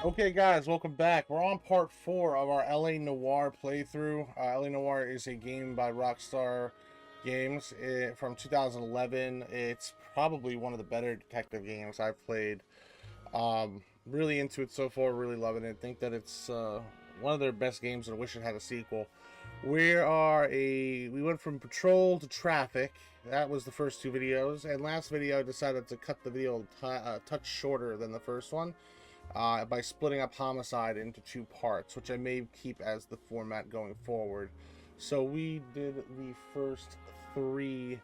Okay, guys, welcome back. We're on part 4 of our LA Noire playthrough. LA Noire is a game by Rockstar Games from 2011. It's probably one of the better detective games I've played. Really into it so far, really loving it. Think that it's one of their best games, and I wish it had a sequel. We went from patrol to traffic. That was the first 2 videos, and last video I decided to cut the video a touch shorter than the first one. By splitting up Homicide into 2 parts, which I may keep as the format going forward. So we did the first 3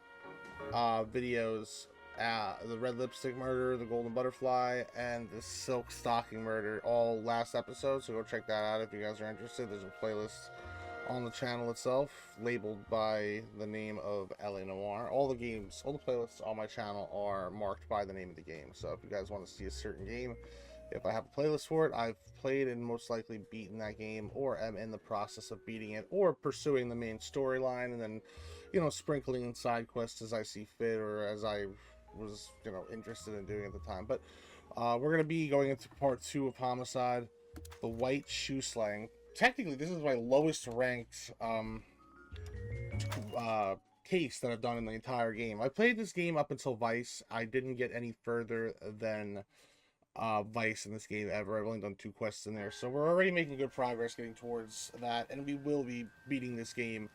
videos, the red lipstick murder, the golden butterfly, and the silk stocking murder, all last episode, so go check that out if you guys are interested. There's a playlist on the channel itself, labeled by the name of LA Noire. All the playlists on my channel are marked by the name of the game, so if you guys want to see a certain game, if I have a playlist for it, I've played and most likely beaten that game, or am in the process of beating it, or pursuing the main storyline, and then, you know, sprinkling in side quests as I see fit, or as I was, you know, interested in doing at the time. But we're going to be going into part 2 of Homicide, the White Shoe Slang. Technically, this is my lowest ranked case that I've done in the entire game. I played this game up until Vice. I didn't get any further than Vice in this game ever. I've only done 2 quests in there, so we're already making good progress getting towards that, and we will be beating this game.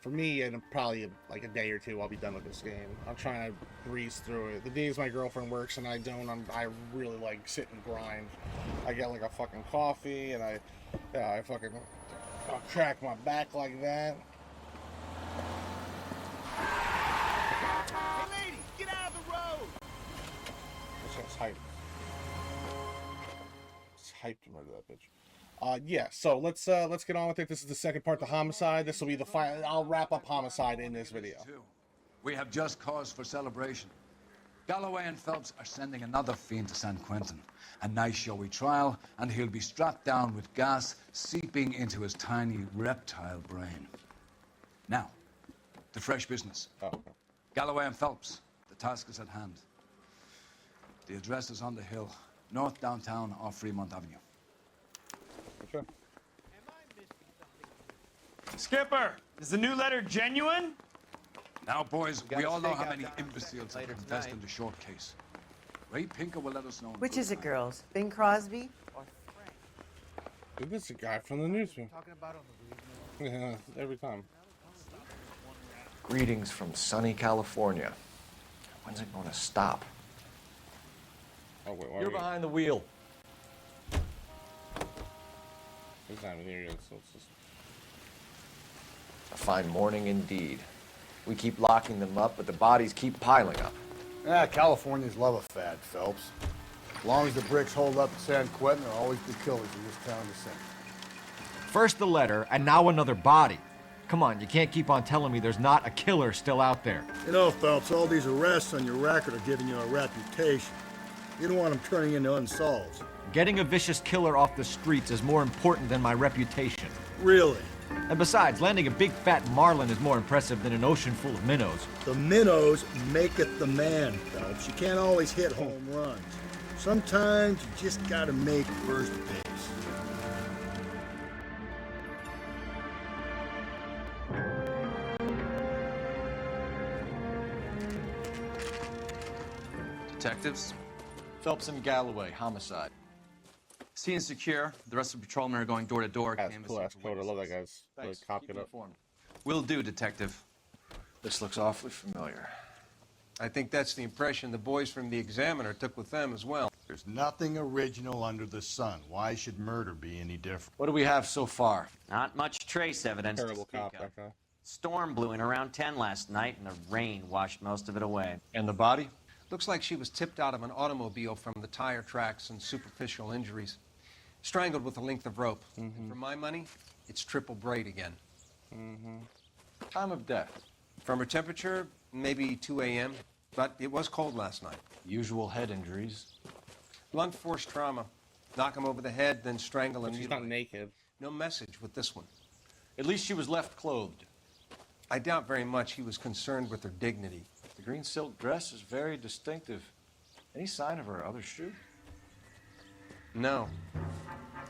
For me, in probably like a day or 2, I'll be done with this game. I'm trying to breeze through it. The days my girlfriend works and I don't, I really like sit and grind. I get like a fucking coffee, and I fucking crack my back like that. Hey lady, get out of the road! This one's hype. Hyped to murder that bitch. Yeah, so let's get on with it. This is the second part to Homicide. This will be the final. I'll wrap up Homicide in this video. We have just cause for celebration. Galloway and Phelps are sending another fiend to San Quentin. A nice showy trial, and he'll be strapped down with gas seeping into his tiny reptile brain. Now, to fresh business. Oh, okay. Galloway and Phelps, the task is at hand. The address is on the hill, north downtown off Fremont Avenue. Okay. Skipper, is the new letter genuine? Now, boys, we all know how many imbeciles have confessed in the short case. Ray Pinker will let us know. Which is it, girls? Bing Crosby or Frank? Dude, this is a guy from the newspaper. Talking about on the Yeah, every time. Greetings from sunny California. When's it going to stop? Oh, wait, why You're are we... behind the wheel. He's not even here yet, so it's just... A fine morning indeed. We keep locking them up, but the bodies keep piling up. Yeah, Californians love a fad, Phelps. As long as the bricks hold up in San Quentin, there'll always be killers in this town to sing. First the letter, and now another body. Come on, you can't keep on telling me there's not a killer still out there. You know, Phelps, all these arrests on your record are giving you a reputation. You don't want them turning into unsolved. Getting a vicious killer off the streets is more important than my reputation. Really? And besides, landing a big fat marlin is more impressive than an ocean full of minnows. The minnows maketh the man, Phelps. You can't always hit home runs. Sometimes you just gotta make first base. Detectives, Phelps and Galloway, homicide. scene secure. The rest of the patrolmen are going door to door. That's cool, that's cool. I love that guy's. Really cocked it up. Will do, detective. This looks awfully familiar. I think that's the impression the boys from the Examiner took with them as well. There's nothing original under the sun. Why should murder be any different? What do we have so far? Not much trace evidence. Terrible to speak cop, of. that guy. Storm blew in around 10 last night, and the rain washed most of it away. And the body? Looks like she was tipped out of an automobile from the tire tracks and superficial injuries. Strangled with a length of rope. And for my money, it's triple braid again. Time of death? From her temperature, maybe 2 a.m., but it was cold last night. Usual head injuries. Blunt force trauma. Knock him over the head, then strangle him. She's not naked. No message with this one. At least she was left clothed. I doubt very much he was concerned with her dignity. The green silk dress is very distinctive. Any sign of her other shoe? No.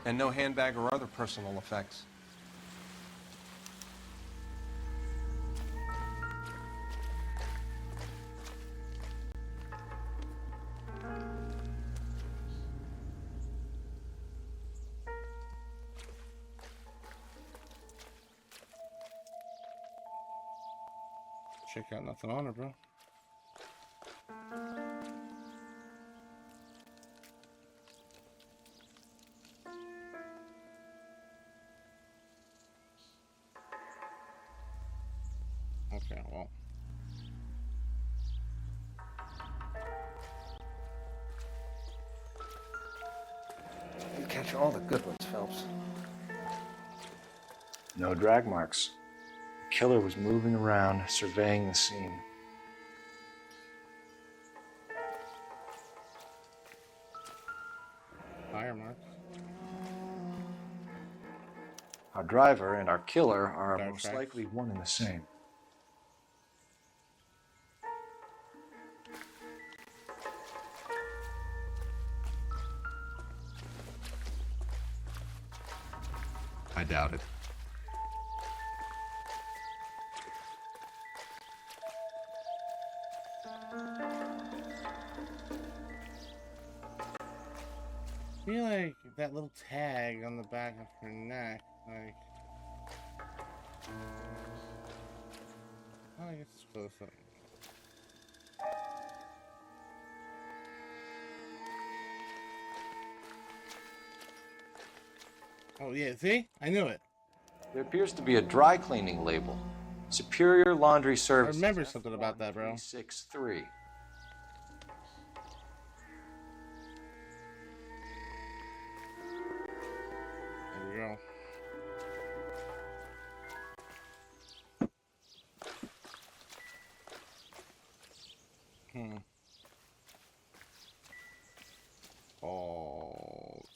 And no handbag or other personal effects. Check out nothing on her, bro. Okay, well. You catch all the good ones, Phelps. No drag marks. The killer was moving around, surveying the scene. Fire marks. Our driver and our killer are Tire most tracks. likely one and the same. I doubt it. I feel like that little tag on the back of her neck, like. Oh, I guess it's close up. Oh yeah, see? I knew it. There appears to be a dry cleaning label. Superior Laundry I Services. remember something about that, bro. 363. There we go. Balls.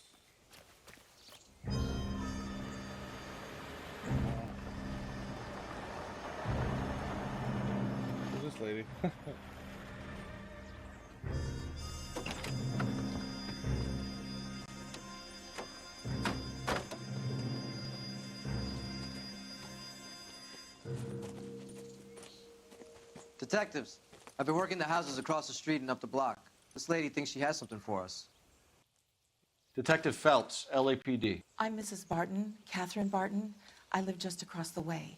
Who's this lady? Detectives, I've been working the houses across the street and up the block. This lady thinks she has something for us. Detective Phelps, LAPD. I'm Mrs. Barton, Catherine Barton. I live just across the way.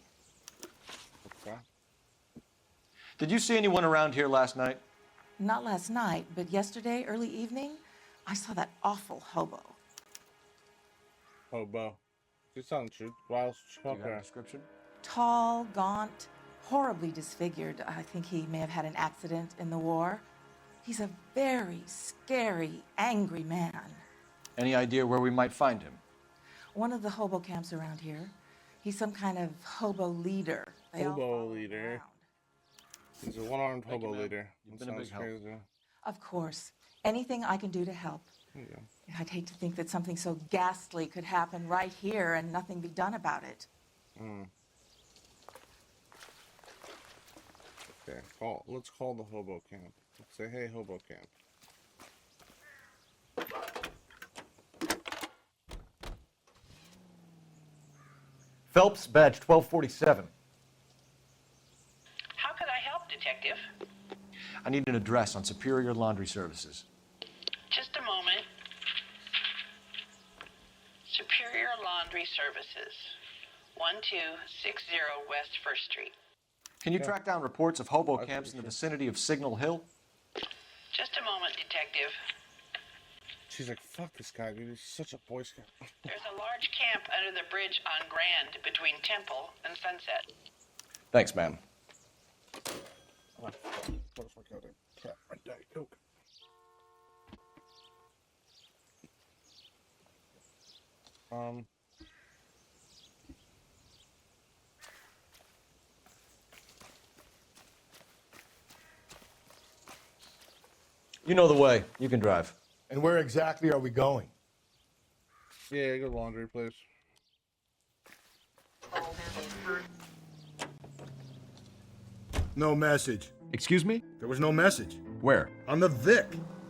Okay. Did you see anyone around here last night? Not last night, but yesterday, early evening, I saw that awful hobo. Hobo. She's telling the truth. Why else would she Do call you have a her? description? Tall, gaunt, horribly disfigured. I think he may have had an accident in the war. He's a very scary, angry man. Any idea where we might find him? One of the hobo camps around here. He's some kind of hobo leader. They all Hobo follow him leader. around. He's a one-armed Thank you, hobo ma'am. leader. You've That been a sounds big help. crazy. Of course. Anything I can do to help. There you go. I'd hate to think that something so ghastly could happen right here and nothing be done about it. Okay, let's call the hobo camp. Let's say, hey, hobo camp. Phelps, badge 1247. How could I help, Detective? I need an address on Superior Laundry Services. Just a moment. Superior Laundry Services, 1260 West 1st Street. Can you track down reports of hobo camps in the vicinity of Signal Hill? Just a moment, Detective. She's like, fuck this guy, dude. He's such a Boy Scout. There's a large camp under the bridge on Grand between Temple and Sunset. Thanks, ma'am. What the fuck out there? Cat, my Diet Coke. You know the way. You can drive. And where exactly are we going? Yeah, go laundry place. No message. Excuse me? There was no message. Where? On the Vic.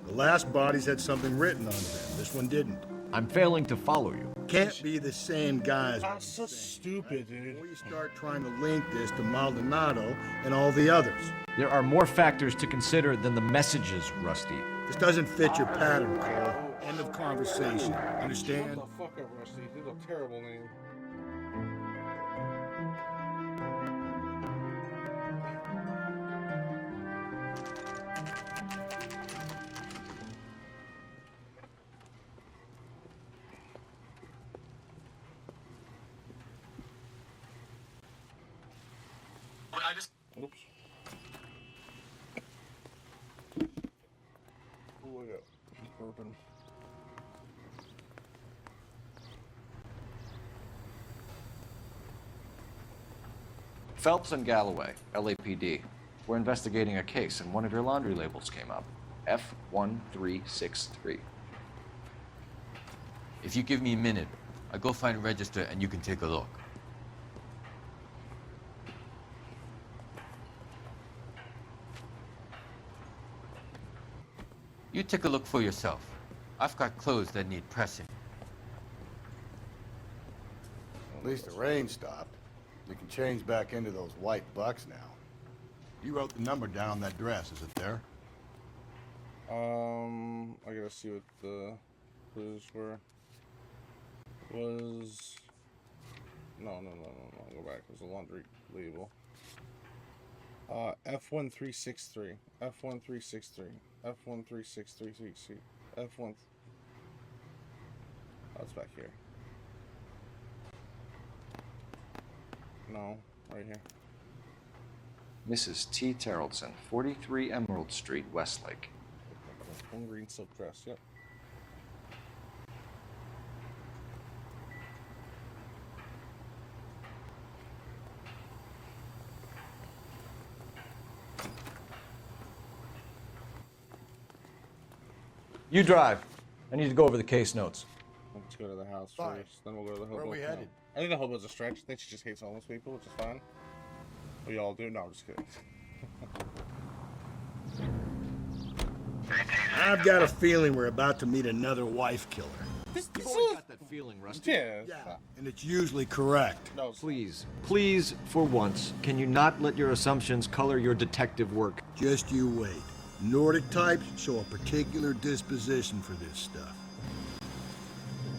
The last bodies had something written on them. This one didn't. I'm failing to follow you. Can't be the same guys. That's so stupid, dude. Before you start trying to link this to Maldonado and all the others. There are more factors to consider than the messages, Rusty. This doesn't fit your pattern, Cole. End of conversation. Understand? Shut the fuck up, Rusty. This is a terrible name. Oops. Oh, look at burping. Phelps and Galloway, LAPD. We're investigating a case, and one of your laundry labels came up. F1363. If you give me a minute, I'll go find a register and you can take a look. You take a look for yourself. I've got clothes that need pressing. At least the rain stopped. We can change back into those white bucks now. You wrote the number down on that dress, is it there? I gotta see what the clues were. Was... No. Go back. It was a laundry label. F1363. F1363. F1363. F1. Oh, it's back here. No, right here. Mrs. T. Terrellson, 43 Emerald Street, Westlake. One green silk dress, yep. You drive. I need to go over the case notes. Let's go to the house Fine. first, then we'll go to the hobo. Where are we headed? I think the hobo's a stretch. I think she just hates homeless people, which is fine. We all do. No, I'm just kidding. I've got a feeling we're about to meet another wife killer. You've always got that feeling, Rusty. Yeah. And it's usually correct. No, Please, for once, can you not let your assumptions color your detective work? Just you wait. Nordic types show a particular disposition for this stuff.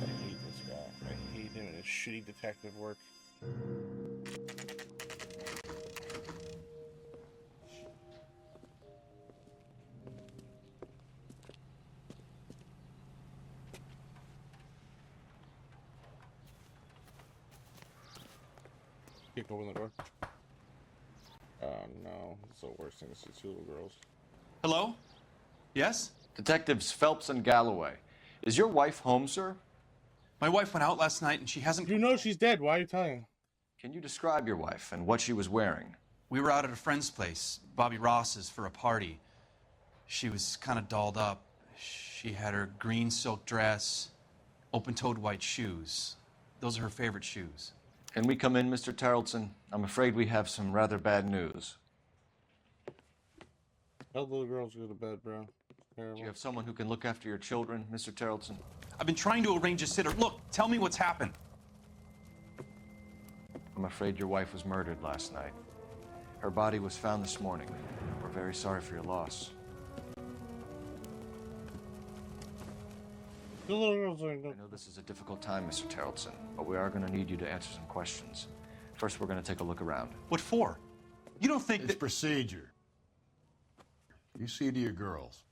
I hate this guy. I hate him and his shitty detective work. Kick open the door. Oh no, it's the worst thing to see two little girls. Hello? Yes? Detectives Phelps and Galloway. Is your wife home, sir? My wife went out last night and she hasn't... You know she's dead. Why are you telling him? Can you describe your wife and what she was wearing? We were out at a friend's place, Bobby Ross's, for a party. She was kind of dolled up. She had her green silk dress, open-toed white shoes. Those are her favorite shoes. Can we come in, Mr. Terrellson? I'm afraid we have some rather bad news. Tell the little girls to go to bed, bro. Do you have someone who can look after your children, Mr. Terrellson? I've been trying to arrange a sitter. Look, tell me what's happened. I'm afraid your wife was murdered last night. Her body was found this morning. We're very sorry for your loss. The little girls are... I know this is a difficult time, Mr. Terrellson, but we are going to need you to answer some questions. First, we're going to take a look around. What for? You don't think It's that... procedure. You see to your girls.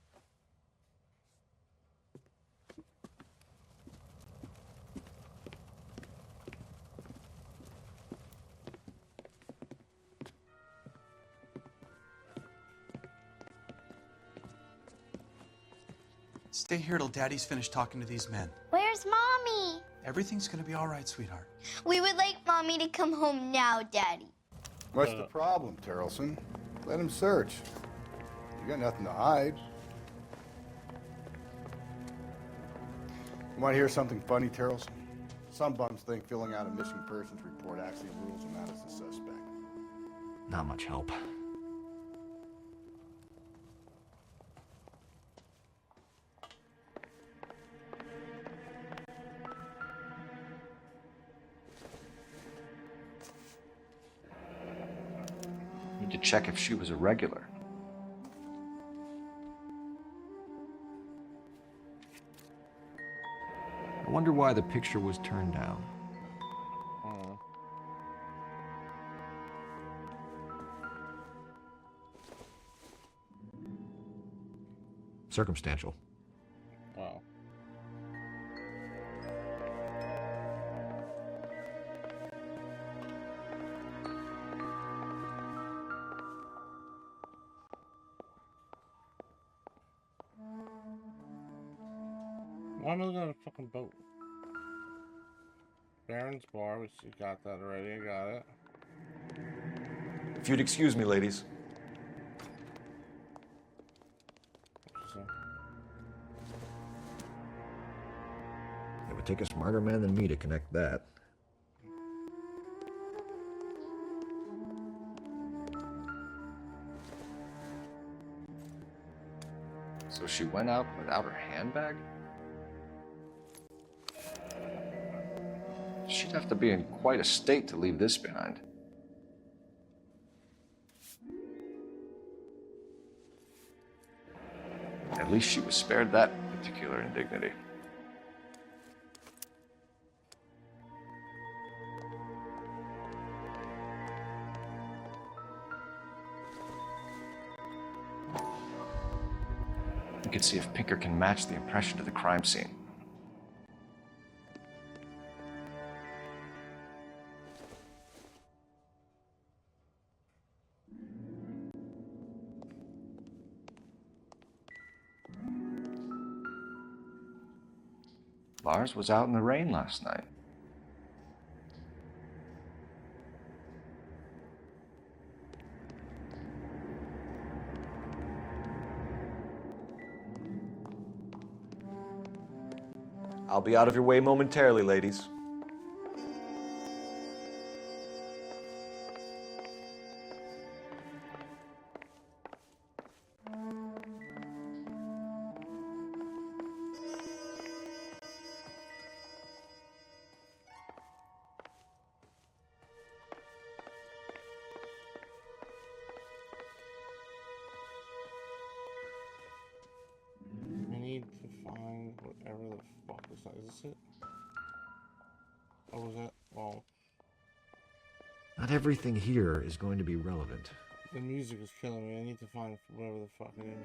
Stay here till Daddy's finished talking to these men. Where's Mommy? Everything's gonna be all right, sweetheart. We would like Mommy to come home now, Daddy. What's the problem, Terrellson? Let him search. You got nothing to hide. You want to hear something funny, Terrellson? Some bums think filling out a missing persons report actually rules him out as a suspect. Not much help. Need to check if she was a regular. I wonder why the picture was turned down. Circumstantial. Wow. Why am I looking at a fucking boat? Baron's Bar, which you got that already. I got it. If you'd excuse me, ladies. It would take a smarter man than me to connect that. So she went out without her handbag? She'd have to be in quite a state to leave this behind. At least she was spared that particular indignity. We could see if Pinker can match the impression to the crime scene. Lars was out in the rain last night. I'll be out of your way momentarily, ladies. I need to find whatever the fuck is that. Is this it? Oh, was that? Well, Not everything here is going to be relevant. the music is killing me. I need to find whatever the fuck it is.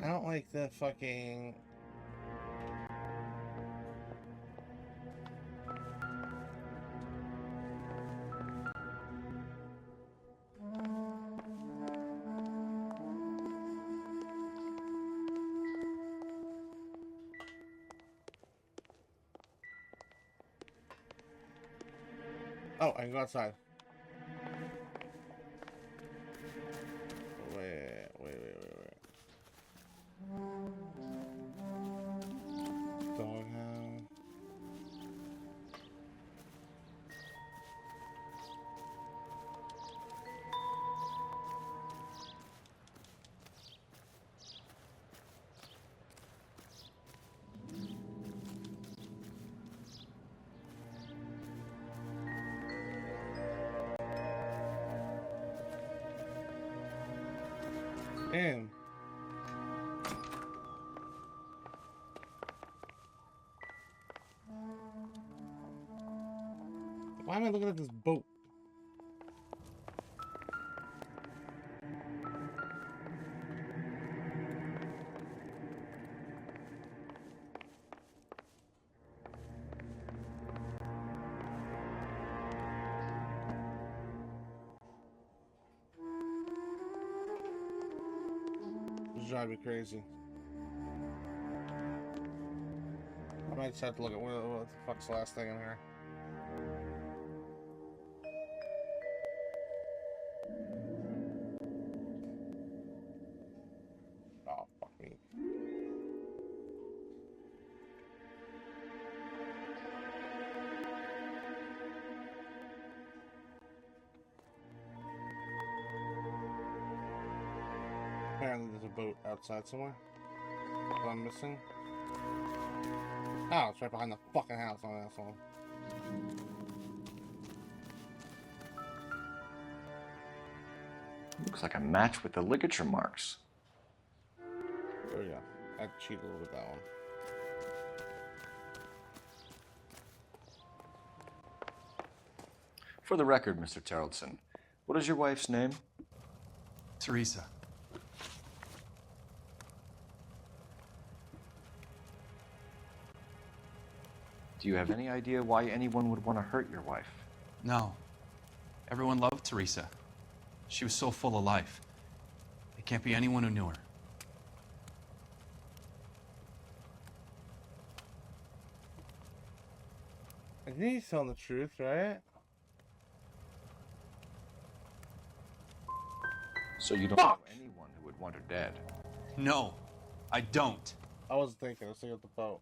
I don't like the fucking... Oh, I can go outside. Wait. Doghouse. Man. Why am I looking at this boat? This drive me crazy. I might just have to look at what the fuck's the last thing in here. Oh, fuck me. Apparently there's a boat outside somewhere. What I'm missing? Oh, it's right behind the fucking house. Oh, that's all. Looks like a match with the ligature marks. There we go. I cheated a little bit that one. For the record, Mr. Terrellson, what is your wife's name? Teresa. Do you have any idea why anyone would want to hurt your wife? No. Everyone loved Teresa. She was so full of life. There can't be anyone who knew her. I think he's telling the truth, right? So you don't know anyone who would want her dead? No, I don't. I wasn't thinking. I was thinking of the boat.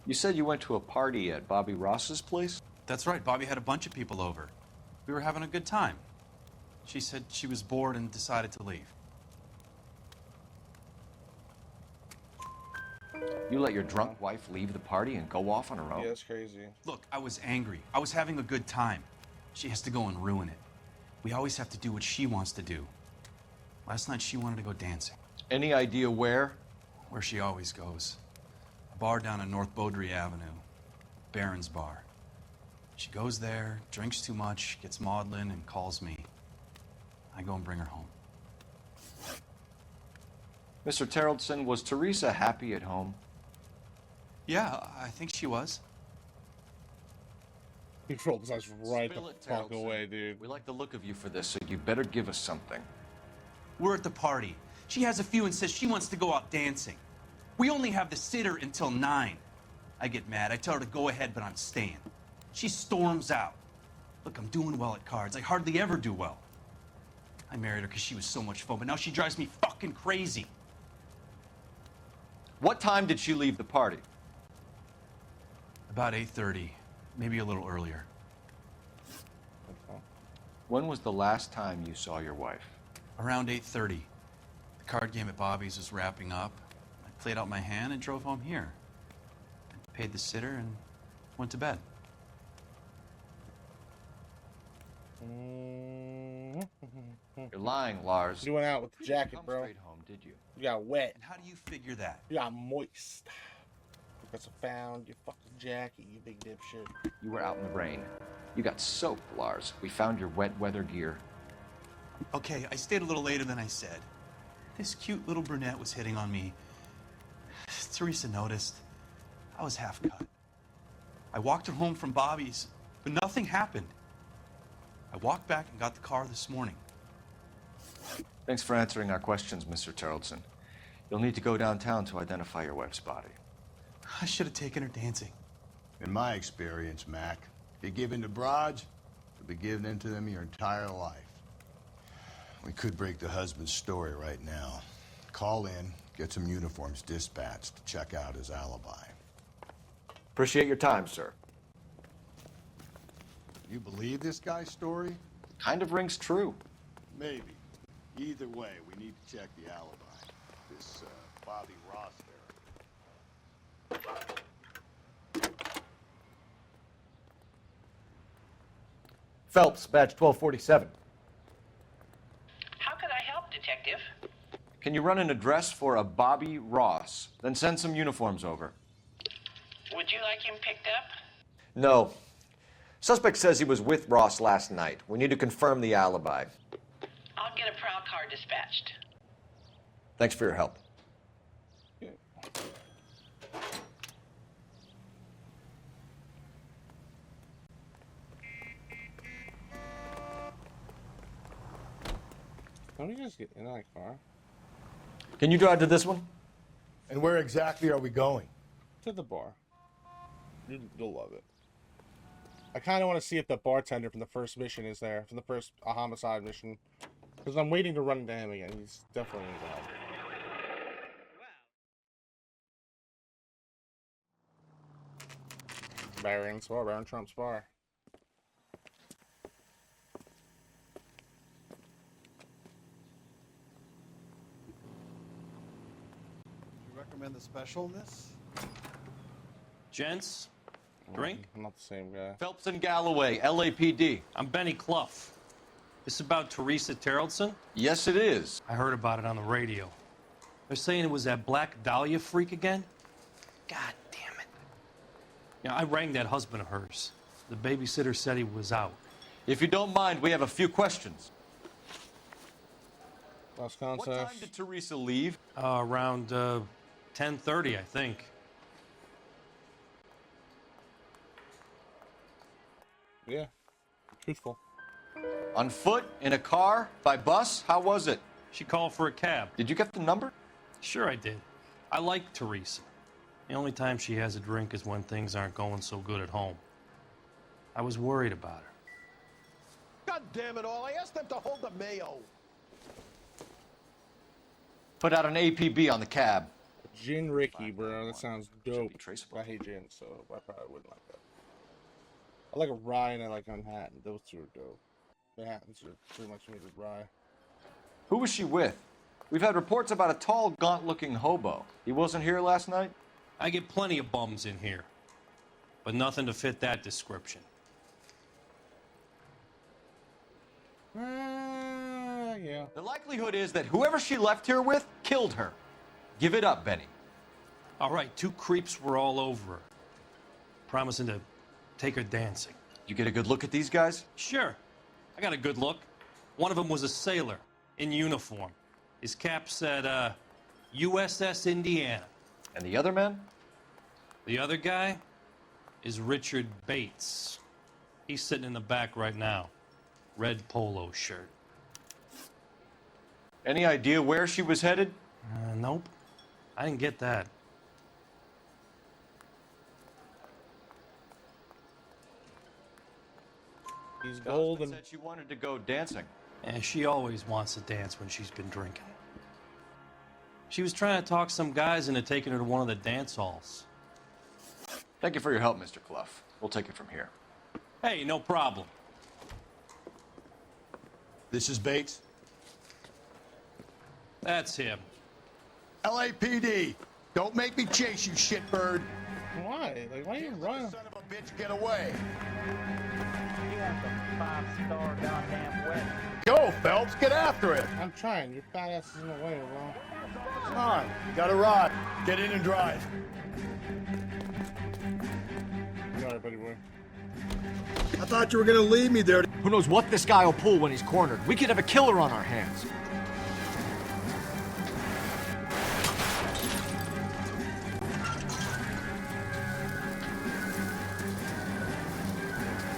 You said you went to a party at Bobby Ross's place? That's right. Bobby had a bunch of people over. We were having a good time. She said she was bored and decided to leave. You let your drunk wife leave the party and go off on her own? Yeah, that's crazy. Look, I was angry. I was having a good time. She has to go and ruin it. We always have to do what she wants to do. Last night she wanted to go dancing. Any idea where? Where she always goes. A bar down on North Beaudry Avenue. Baron's Bar. She goes there, drinks too much, gets maudlin, and calls me. I go and bring her home. Mr. Terrellson, was Teresa happy at home? Yeah, I think she was. He rolled his eyes right Spill the it, fuck Terrellson. away, dude. We like the look of you for this, so you better give us something. We're at the party. She has a few and says she wants to go out dancing. We only have the sitter until 9. I get mad. I tell her to go ahead, but I'm staying. She storms out. Look, I'm doing well at cards. I hardly ever do well. I married her because she was so much fun, but now she drives me fucking crazy. What time did she leave the party? About 8:30, maybe a little earlier. When was the last time you saw your wife? Around 8:30. The card game at Bobby's was wrapping up. I played out my hand and drove home here. I paid the sitter and went to bed. You're lying, Lars. You went out with the jacket, Come bro. straight home, did you? You got wet. And how do you figure that? You got moist. Because I found your fucking jacket, you big dipshit. You were out in the rain. You got soaked, Lars. We found your wet weather gear. Okay, I stayed a little later than I said. This cute little brunette was hitting on me. Teresa noticed. I was half cut. I walked her home from Bobby's, but nothing happened. I walked back and got the car this morning. Thanks for answering our questions, Mr. Terrellson. You'll need to go downtown to identify your wife's body. I should have taken her dancing. In my experience, Mac, if you give in to broads, you'll be giving in to them your entire life. We could break the husband's story right now. Call in, get some uniforms dispatched to check out his alibi. Appreciate your time, sir. You believe this guy's story? Kind of rings true. Maybe. Either way, we need to check the alibi. This Bobby Ross there. Phelps, badge 1247. How could I help, Detective? Can you run an address for a Bobby Ross? Then send some uniforms over. Would you like him picked up? No. Suspect says he was with Ross last night. We need to confirm the alibi. I'll get a prowl car dispatched. Thanks for your help. Don't we just get in that car? Can you drive to this one? And where exactly are we going? To the bar. You'll love it. I kind of want to see if the bartender from the first mission is there, from the first homicide mission. Because I'm waiting to run into him again. He's definitely involved. Baron's bar, Baron Trump's bar. Recommend the special in this? Gents, drink? I'm not the same guy. Phelps and Galloway, LAPD. I'm Benny Clough. This about Teresa Terrellson? Yes, it is. I heard about it on the radio. They're saying it was that Black Dahlia freak again? God damn it. You know, I rang that husband of hers. The babysitter said he was out. If you don't mind, we have a few questions. Last contact. What time did Teresa leave? Around 10:30, I think. Yeah, truthful. On foot? In a car? By bus? How was it? She called for a cab. Did you get the number? Sure I did. I like Teresa. The only time she has a drink is when things aren't going so good at home. I was worried about her. God damn it all, I asked them to hold the mayo. Put out an APB on the cab. Gin Ricky, bro. That sounds dope. I hate gin, so I probably wouldn't like that. I like a rye and I like Manhattan. Those two are dope. Manhattan's are pretty much made with rye. Who was she with? We've had reports about a tall, gaunt-looking hobo. He wasn't here last night? I get plenty of bums in here, but nothing to fit that description. Yeah. The likelihood is that whoever she left here with killed her. Give it up, Benny. All right, two creeps were all over her, promising to take her dancing. You get a good look at these guys? Sure. I got a good look. One of them was a sailor in uniform. His cap said, USS Indiana. And the other man? The other guy is Richard Bates. He's sitting in the back right now. Red polo shirt. Any idea where she was headed? Nope. I didn't get that. He's golden. Said she wanted to go dancing. And she always wants to dance when she's been drinking. She was trying to talk some guys into taking her to one of the dance halls. Thank you for your help, Mr. Clough. We'll take it from here. Hey, no problem. This is Bates. That's him. LAPD. Don't make me chase you, shitbird. Why? Like, why are you running? Son of a bitch, get away. You have some 5-star goddamn wedding. Go, Phelps, get after it. I'm trying. Your fat ass is in the way, bro. Come on, you got a ride. Get in and drive. Sorry, buddy boy. I thought you were gonna leave me there. Who knows what this guy will pull when he's cornered? We could have a killer on our hands.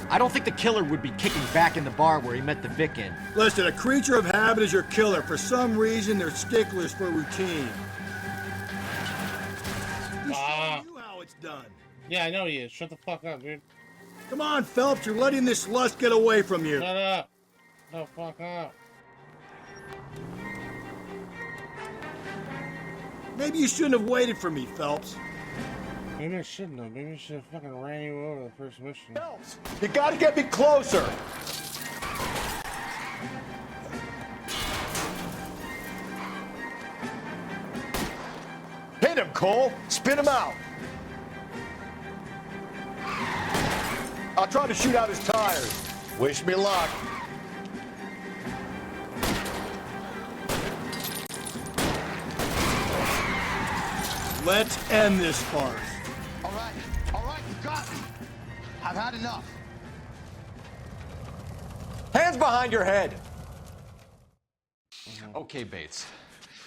I don't think the killer would be kicking back in the bar where he met the Vic in. Listen, a creature of habit is your killer. For some reason, they're sticklers for routine. He's showing you how it's done. Yeah, I know he is. Shut the fuck up, dude. Come on, Phelps, you're letting this lust get away from you. Shut up. No, fuck up. Maybe you shouldn't have waited for me, Phelps. Maybe I shouldn't have. Maybe I should have fucking ran you over the first mission. Phelps, you gotta get me closer. Hit him, Cole. Spin him out. I'll try to shoot out his tires. Wish me luck. Let's end this farce. All right, you got me. I've had enough. Hands behind your head. Okay, Bates.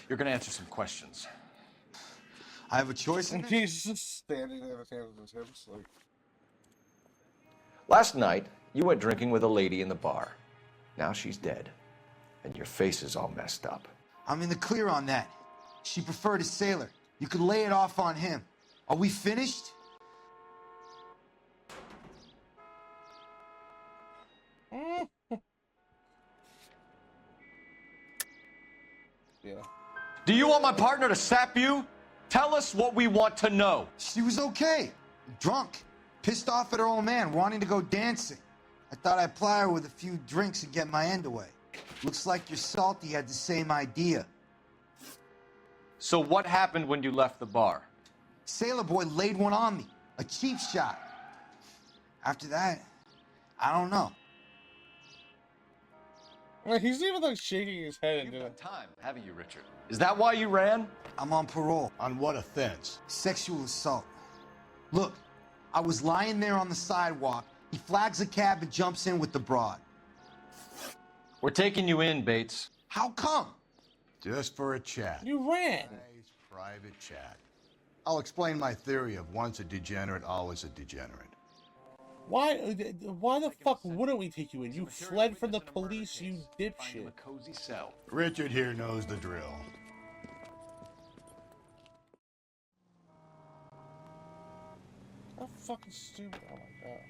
You're gonna answer some questions. I have a choice in this? He's just standing there with his hands on his hips, like. Last night, you went drinking with a lady in the bar. Now she's dead. And your face is all messed up. I'm in the clear on that. She preferred a sailor. You could lay it off on him. Are we finished? Yeah. Do you want my partner to sap you? Tell us what we want to know. She was okay. Drunk. Pissed off at her old man, wanting to go dancing. I thought I'd ply her with a few drinks and get my end away. Looks like your salty had the same idea. So what happened when you left the bar? Sailor boy laid one on me. A cheap shot. After that, I don't know. Well, he's even like shaking his head. You've done time, haven't you, Richard? Is that why you ran? I'm on parole. On what offense? Sexual assault. Look, I was lying there on the sidewalk. He flags a cab and jumps in with the broad. We're taking you in, Bates. How come? Just for a chat. You ran. Nice private chat. I'll explain my theory of once a degenerate, always a degenerate. Why the fuck wouldn't we take you in? You fled from the police, you dipshit. A cozy cell. Richard here knows the drill. How fucking stupid. Oh my god.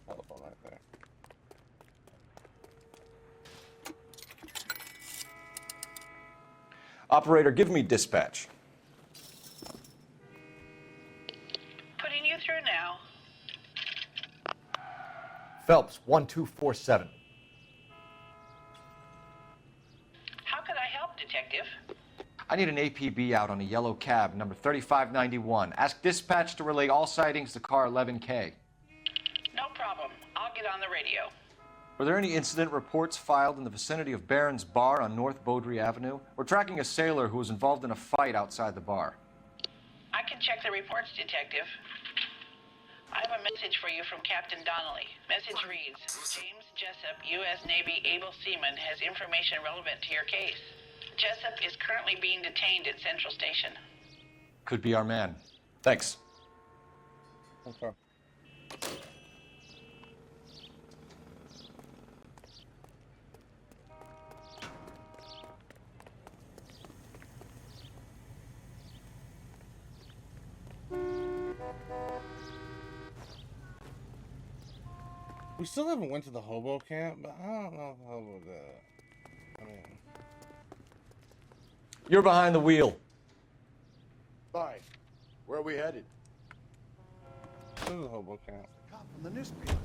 Telephone right there. Operator, give me dispatch. Putting you through now. Phelps, 1247. How could I help, Detective? I need an APB out on a yellow cab, number 3591. Ask dispatch to relay all sightings to car 11K. No problem. I'll get on the radio. Were there any incident reports filed in the vicinity of Barron's Bar on North Beaudry Avenue? We're tracking a sailor who was involved in a fight outside the bar. I can check the reports, Detective. I have a message for you from Captain Donnelly. Message reads, James Jessup, U.S. Navy able seaman, has information relevant to your case. Jessup is currently being detained at Central Station. Could be our man. Thanks. Okay. We still haven't went to the hobo camp, but I don't know if the hobo did. I mean, You're behind the wheel. Fine. Where are we headed? this is a hobo camp. Cop from the newspapers.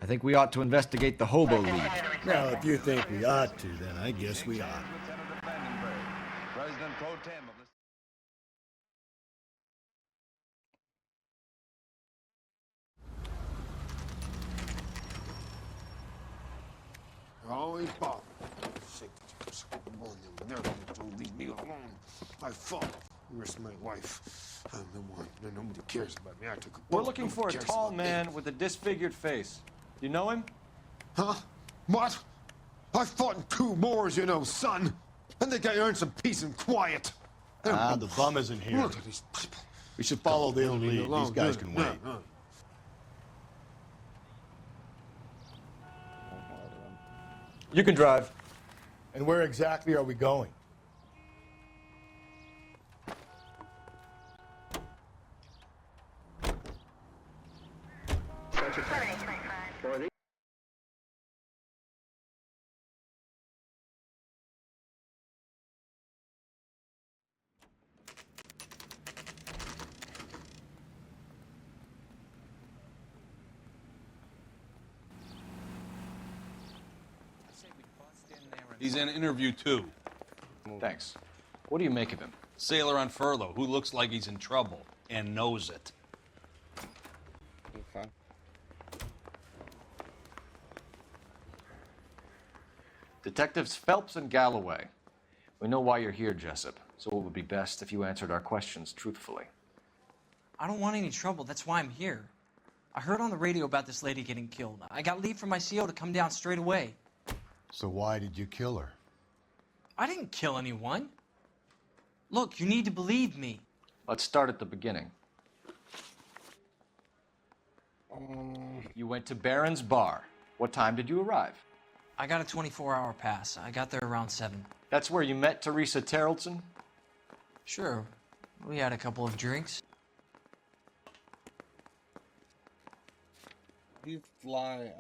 I think we ought to investigate the hobo lead. Now, if you think we ought to, then I guess we ought. President Pro Tem of the... Always bother. Sick of you never don't leave me alone. I fought. You risked my life. I'm the one. Nobody cares about me. I took a bullet. We're looking for a Nobody cares tall about me. man with a disfigured face. You know him? Huh? What? I fought in 2 wars, you know, son. I think I earned some peace and quiet. The bum isn't here. Look at these people. We should follow the Leave me lead. alone. These guys Yeah, can yeah, wait. yeah. You can drive. And where exactly are we going? He's in interview 2. Thanks. What do you make of him? Sailor on furlough who looks like he's in trouble and knows it. Okay. Detectives Phelps and Galloway. We know why you're here, Jessup, so it would be best if you answered our questions truthfully. I don't want any trouble. That's why I'm here. I heard on the radio about this lady getting killed. I got leave from my CO to come down straight away. So why did you kill her? I didn't kill anyone. Look, you need to believe me. Let's start at the beginning. You went to Barron's Bar. What time did you arrive? I got a 24-hour pass. I got there around 7. That's where you met Teresa Terrelson? Sure. We had a couple of drinks. You lie.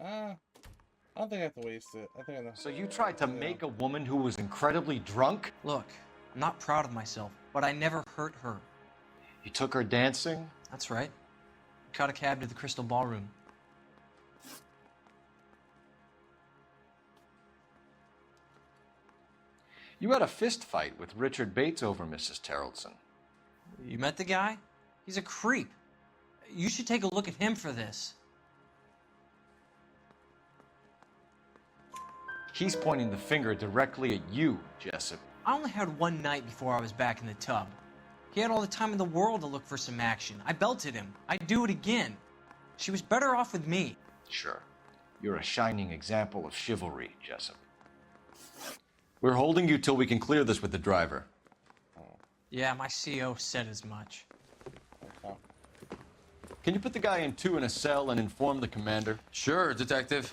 I don't think I have to waste it. I think I know. So you tried to make a woman who was incredibly drunk? Look, I'm not proud of myself, but I never hurt her. You took her dancing? That's right. Caught a cab to the Crystal Ballroom. You had a fist fight with Richard Bates over Mrs. Terrellson. You met the guy? He's a creep. You should take a look at him for this. He's pointing the finger directly at you, Jessup. I only had one night before I was back in the tub. He had all the time in the world to look for some action. I belted him. I'd do it again. She was better off with me. Sure. You're a shining example of chivalry, Jessup. We're holding you till we can clear this with the driver. Yeah, my CO said as much. Can you put the guy in 2 in a cell and inform the commander? Sure, Detective.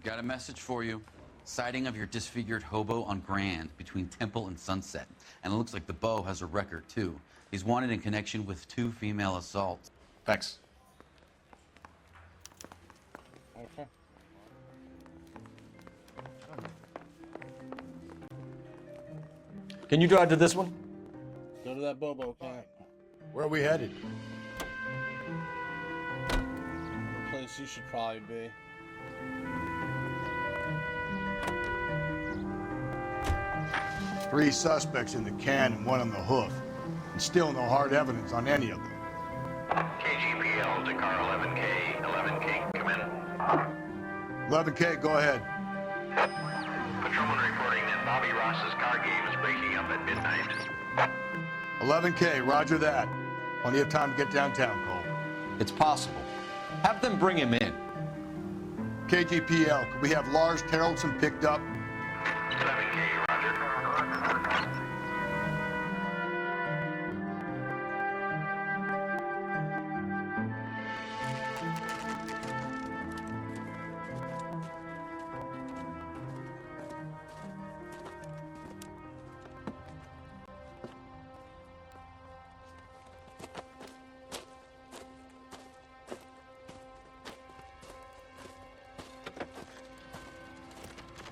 Got a message for you. Sighting of your disfigured hobo on Grand between Temple and Sunset. And it looks like the Beau has a record, too. He's wanted in connection with 2 female assaults. Thanks. Okay. Can you drive to this one? Go to that Bobo camp. Where are we headed? The place you should probably be. Three suspects in the can and 1 on the hoof. And still no hard evidence on any of them. KGPL to car 11K. 11K, come in. 11K, go ahead. Patrolman reporting that Bobby Ross's car game is breaking up at midnight. 11K, roger that. Plenty of time to get downtown, Cole. It's possible. Have them bring him in. KGPL, could we have Lars Terrellson picked up? 11K, roger.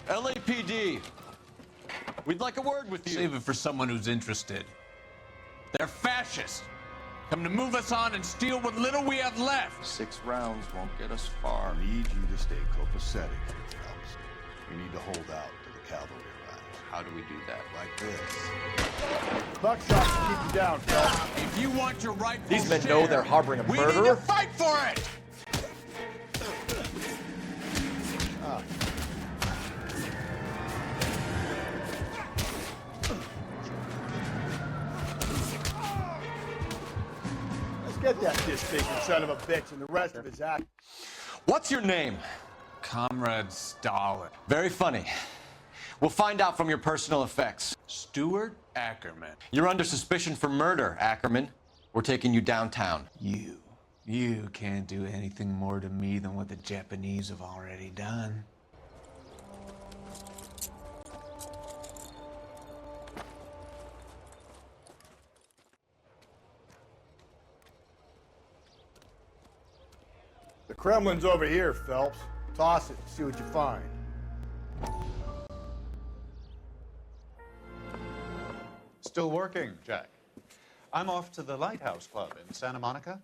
LAPD, we'd like a word with you. Save it for someone who's interested. They're fascists. Come to move us on and steal what little we have left. 6 rounds won't get us far. I need you to stay copacetic here, Phelps. We need to hold out till the cavalry arrives. How do we do that? Like this. Buckshot to keep you down, Phelps. If you want your rightful These men share, know they're harboring a we need to murderer? fight for it! Get that disfigured son of a bitch and the rest of his act. What's your name? Comrade Stalin. Very funny. We'll find out from your personal effects. Stuart Ackerman. You're under suspicion for murder, Ackerman. We're taking you downtown. You can't do anything more to me than what the Japanese have already done. The Kremlin's over here, Phelps. Toss it and see what you find. Still working, Jack. I'm off to the Lighthouse Club in Santa Monica.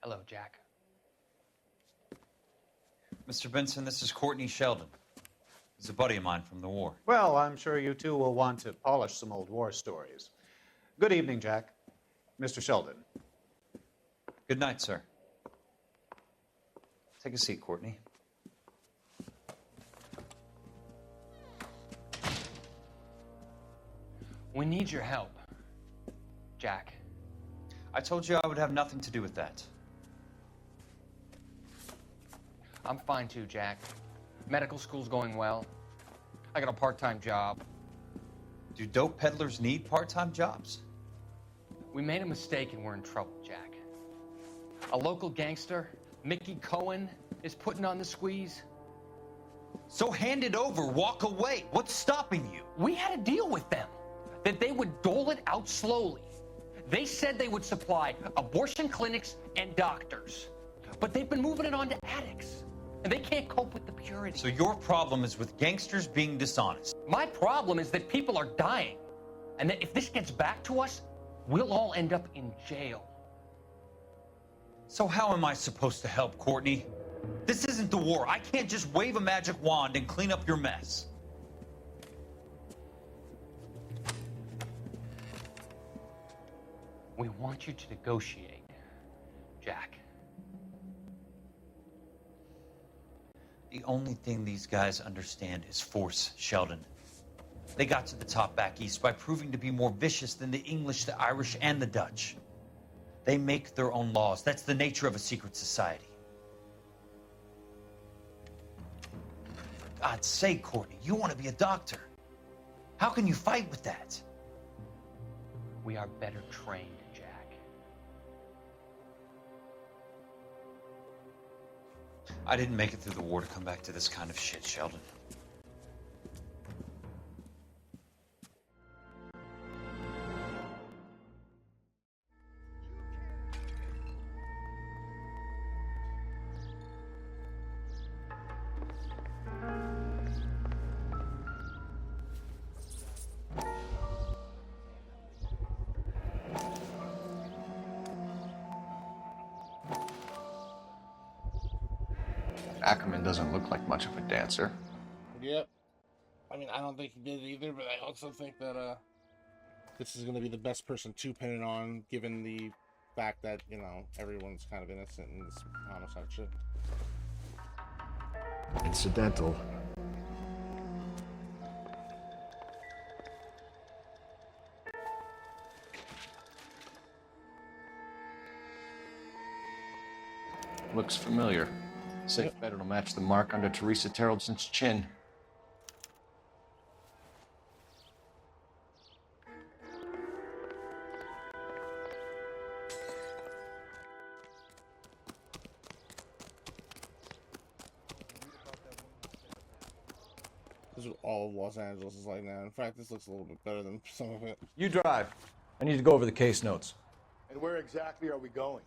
Hello, Jack. Mr. Benson, this is Courtney Sheldon. He's a buddy of mine from the war. Well, I'm sure you two will want to polish some old war stories. Good evening, Jack. Mr. Sheldon. Good night, sir. Take a seat, Courtney. We need your help, Jack. I told you I would have nothing to do with that. I'm fine too, Jack. Medical school's going well. I got a part-time job. Do dope peddlers need part-time jobs? We made a mistake and we're in trouble, Jack. A local gangster, Mickey Cohen, is putting on the squeeze. So hand it over, walk away. What's stopping you? We had a deal with them that they would dole it out slowly. They said they would supply abortion clinics and doctors, but they've been moving it on to addicts, and they can't cope with the purity. So your problem is with gangsters being dishonest. My problem is that people are dying. And that if this gets back to us, we'll all end up in jail. So how am I supposed to help, Courtney? This isn't the war. I can't just wave a magic wand and clean up your mess. We want you to negotiate, Jack. The only thing these guys understand is force, Sheldon. They got to the top back east by proving to be more vicious than the English, the Irish, and the Dutch. They make their own laws. That's the nature of a secret society. For God's sake, Courtney, you want to be a doctor. How can you fight with that? We are better trained, Jack. I didn't make it through the war to come back to this kind of shit, Sheldon. Ackerman doesn't look like much of a dancer. Yep. I mean, I don't think he did either, but I also think that this is going to be the best person to pin it on, given the fact that, you know, everyone's kind of innocent in this homicide shit. Incidental. Looks familiar. Safe bet it'll match the mark under Teresa Terreldson's chin. This is all of Los Angeles is like now. In fact, this looks a little bit better than some of it. You drive. I need to go over the case notes. And where exactly are we going?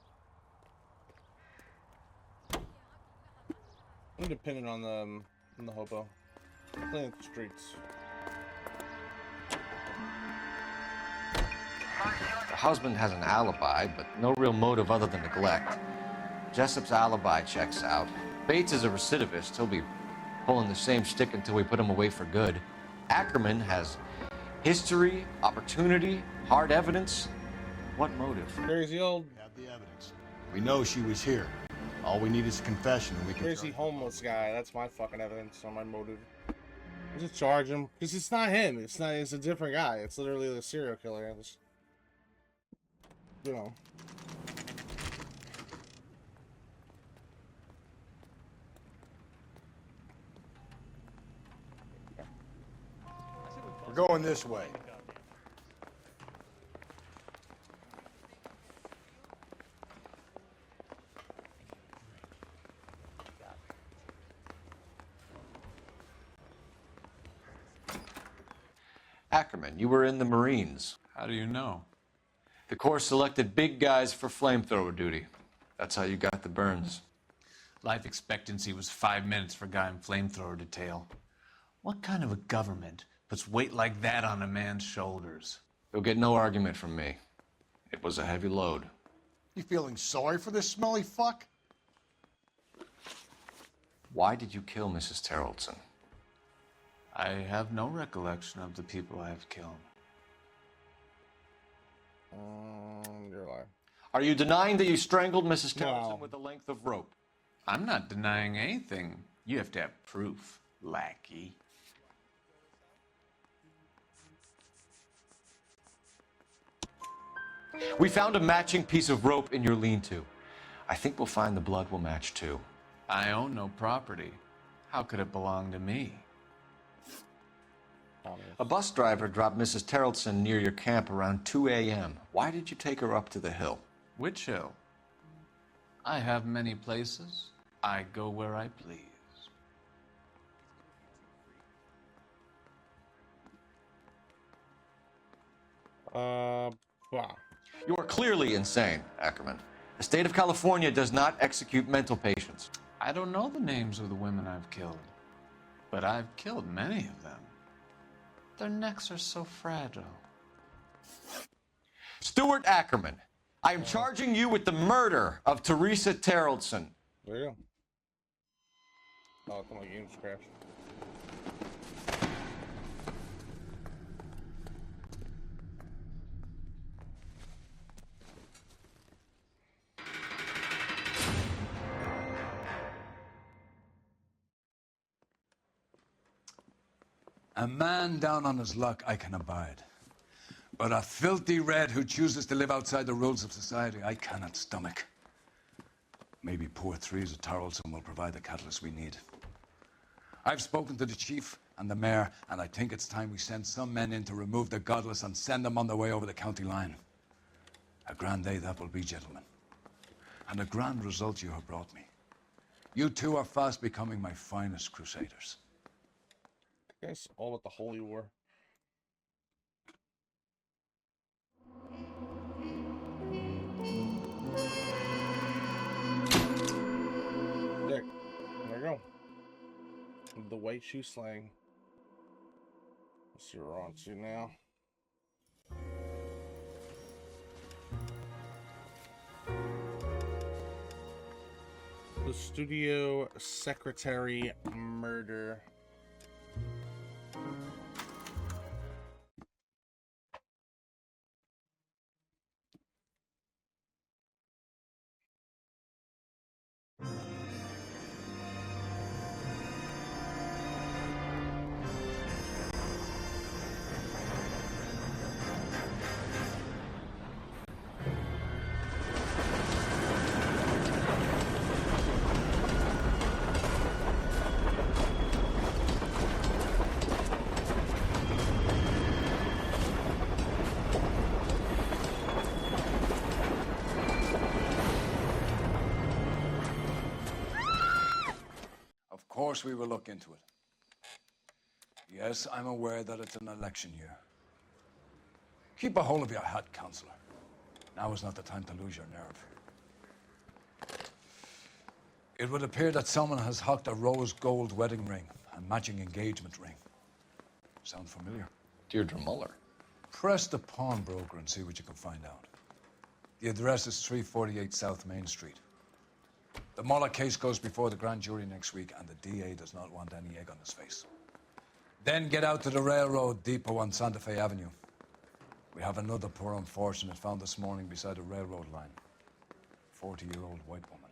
I need to pin it on the hobo. Clean up the streets. The husband has an alibi, but no real motive other than neglect. Jessup's alibi checks out. Bates is a recidivist. He'll be pulling the same stick until we put him away for good. Ackerman has history, opportunity, hard evidence. What motive? Crazy old. We have the evidence. We know she was here. All we need is a confession, and we can. Crazy homeless guy. That's my fucking evidence on my motive. Just charge him, because it's not him. It's not. It's a different guy. It's literally the serial killer. It's, you know. We're going this way. Ackerman, you were in the Marines. How do you know? The Corps selected big guys for flamethrower duty. That's how you got the burns. Life expectancy was 5 minutes for a guy in flamethrower detail. What kind of a government puts weight like that on a man's shoulders? You'll get no argument from me. It was a heavy load. You feeling sorry for this smelly fuck? Why did you kill Mrs. Terrelson? I have no recollection of the people I have killed. You're lying. Are you denying that you strangled Mrs. Terrelson with a length of rope? I'm not denying anything. You have to have proof, lackey. We found a matching piece of rope in your lean-to. I think we'll find the blood will match too. I own no property. How could it belong to me? A bus driver dropped Mrs. Terrelson near your camp around 2 a.m. Why did you take her up to the hill? Which hill? I have many places. I go where I please. Wow. You are clearly insane, Ackerman. The state of California does not execute mental patients. I don't know the names of the women I've killed, but I've killed many of them. Their necks are so fragile. Stuart Ackerman, I am charging you with the murder of Teresa Terrellson. There you go. Oh, come on, game's crashed. A man down on his luck I can abide. But a filthy red who chooses to live outside the rules of society, I cannot stomach. Maybe poor Teresa Terrellson will provide the catalyst we need. I've spoken to the chief and the mayor, and I think it's time we send some men in to remove the godless and send them on their way over the county line. A grand day that will be, gentlemen. And a grand result you have brought me. You two are fast becoming my finest crusaders. I guess all with the Holy War. There you go. The white shoe slang. Let's see what we're on to now. The studio secretary murder. Of course we will look into it. Yes, I'm aware that it's an election year. Keep a hold of your hat, Counselor. Now is not the time to lose your nerve. It would appear that someone has hocked a rose gold wedding ring and matching engagement ring. Sound familiar? Deirdre Muller. Press the pawnbroker and see what you can find out. The address is 348 South Main Street. The Muller case goes before the grand jury next week, and the DA does not want any egg on his face. Then get out to the railroad depot on Santa Fe Avenue. We have another poor unfortunate found this morning beside a railroad line. 40-year-old white woman.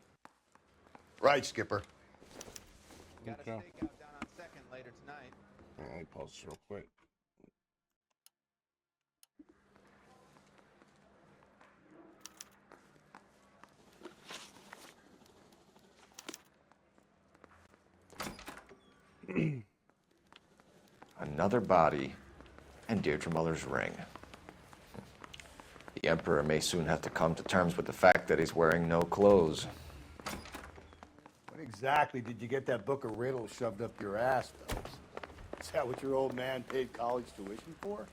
Right, Skipper. Got a stakeout down on 2nd later tonight. Let me pause this real quick. Another body and Deirdre Muller's ring. The Emperor may soon have to come to terms with the fact that he's wearing no clothes. When exactly did you get that book of riddles shoved up your ass, Phelps? Is that what your old man paid college tuition for?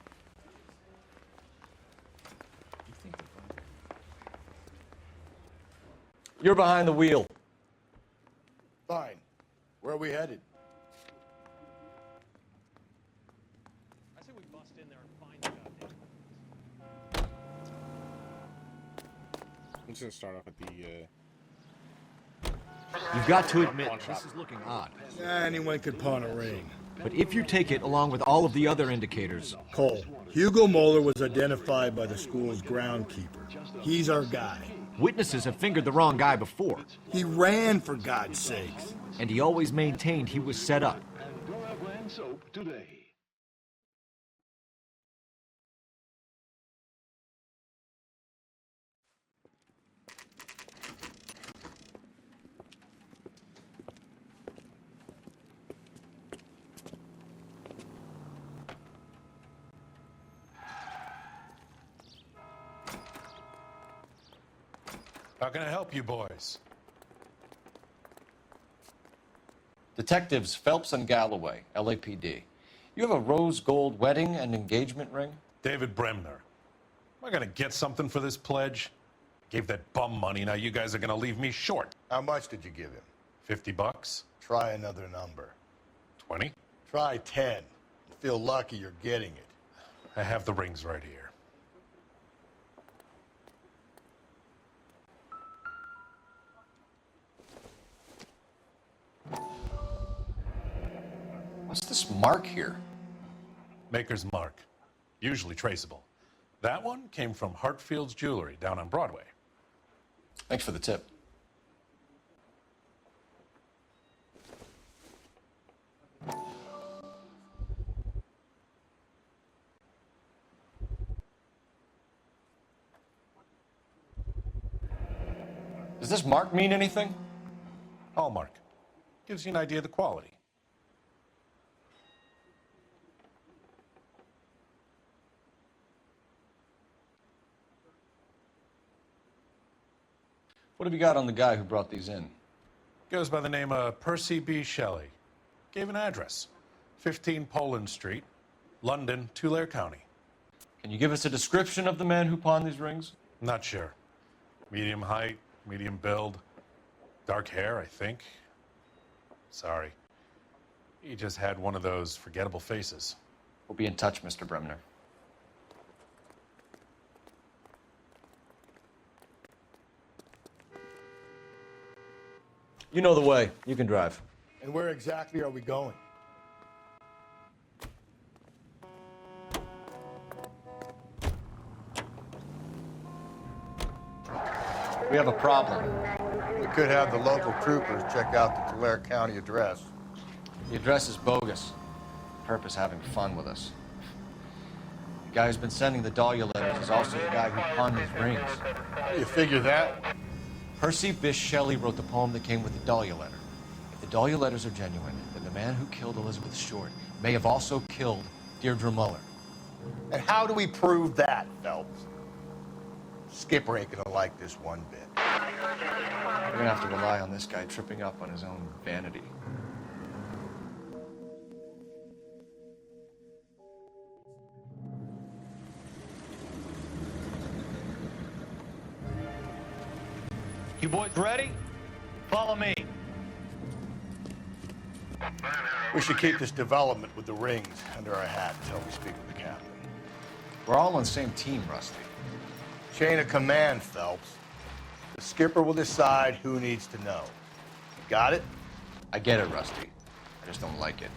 You're behind the wheel. Fine. Where are we headed? I say we bust in there and find the goddamn. I'm just gonna start off at the. You've got to admit, this is looking odd. Anyone could pawn a ring. But if you take it along with all of the other indicators... Cole, Hugo Moeller was identified by the school's groundkeeper. He's our guy. Witnesses have fingered the wrong guy before. He ran, for God's sakes. And he always maintained he was set up. How can I help you boys? Detectives Phelps and Galloway, LAPD. You have a rose gold wedding and engagement ring? David Bremner. Am I gonna get something for this pledge? Gave that bum money, now you guys are gonna leave me short. How much did you give him? $50? Try another number. 20? Try 10. Feel lucky you're getting it. I have the rings right here. What's this mark here? Maker's mark. Usually traceable. That one came from Hartfield's Jewelry down on Broadway. Thanks for the tip. Does this mark mean anything? Hallmark. Gives you an idea of the quality. What have you got on the guy who brought these in? Goes by the name of Percy B. Shelley. Gave an address. 15 Poland Street, London, Tulare County. Can you give us a description of the man who pawned these rings? Not sure. Medium height, medium build. Dark hair, I think. Sorry. He just had one of those forgettable faces. We'll be in touch, Mr. Bremner. You know the way. You can drive. And where exactly are we going? We have a problem. We could have the local troopers check out the Tulare County address. The address is bogus. Purpose having fun with us. The guy who's been sending the Dahlia letters is also the guy who pawned these rings. You figure that? Percy Bysshe Shelley wrote the poem that came with the Dahlia letter. If the Dahlia letters are genuine, then the man who killed Elizabeth Short may have also killed Deirdre Muller. And how do we prove that, Phelps? Skipper ain't gonna like this one bit. We're gonna have to rely on this guy tripping up on his own vanity. You boys ready? Follow me. We should keep this development with the rings under our hat until we speak with the captain. We're all on the same team, Rusty. Chain of command, Phelps. The skipper will decide who needs to know. Got it? I get it, Rusty. I just don't like it.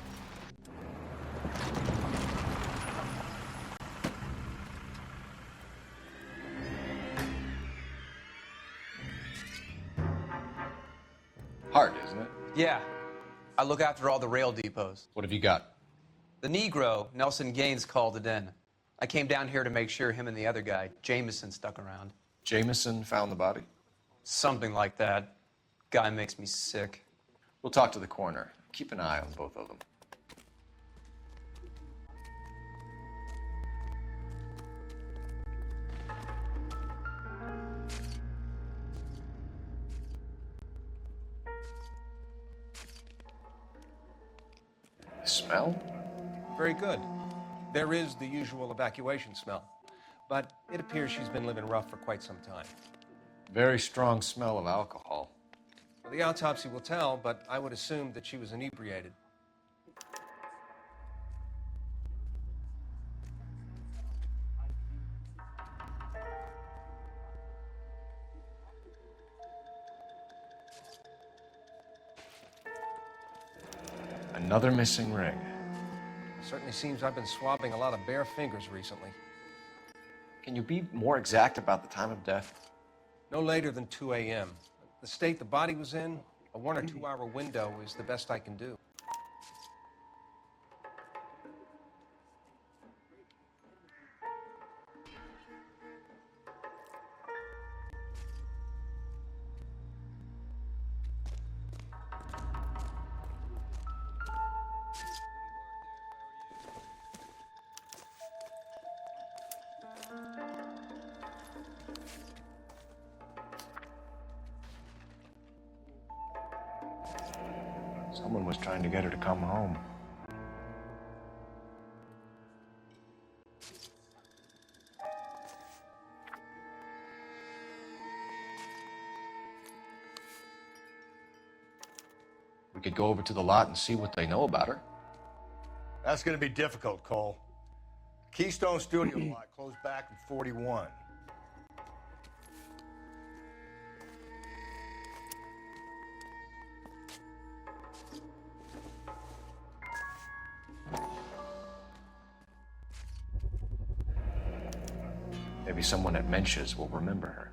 Hard, isn't it? Yeah. I look after all the rail depots. What have you got? The Negro, Nelson Gaines, called it in. I came down here to make sure him and the other guy, Jameson, stuck around. Jameson found the body? Something like that. Guy makes me sick. We'll talk to the coroner. Keep an eye on both of them. Smell? Very good. There is the usual evacuation smell, but it appears she's been living rough for quite some time. Very strong smell of alcohol. Well, the autopsy will tell, but I would assume that she was inebriated. Another missing ring. Certainly seems I've been swabbing a lot of bare fingers recently. Can you be more exact about the time of death? No later than 2 a.m. The state the body was in, a 1 or 2 hour window is the best I can do. Someone was trying to get her to come home. We could go over to the lot and see what they know about her. That's gonna be difficult, Cole. Keystone Studio lot closed back in 41. Maybe someone at Mensch's will remember her.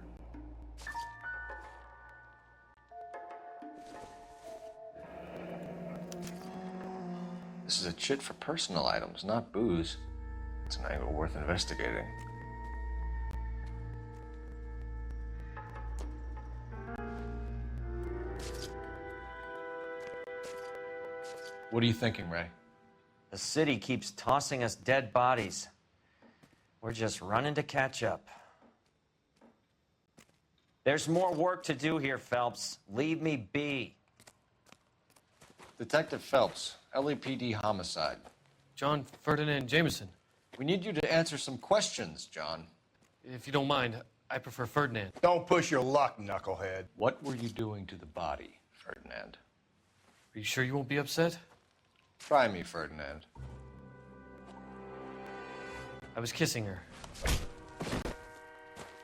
This is a chit for personal items, not booze. It's an angle worth investigating. What are you thinking, Ray? The city keeps tossing us dead bodies. We're just running to catch up. There's more work to do here, Phelps. Leave me be. Detective Phelps, LAPD Homicide. John Ferdinand Jameson. We need you to answer some questions, John. If you don't mind, I prefer Ferdinand. Don't push your luck, knucklehead. What were you doing to the body, Ferdinand? Are you sure you won't be upset? Try me, Ferdinand. I was kissing her.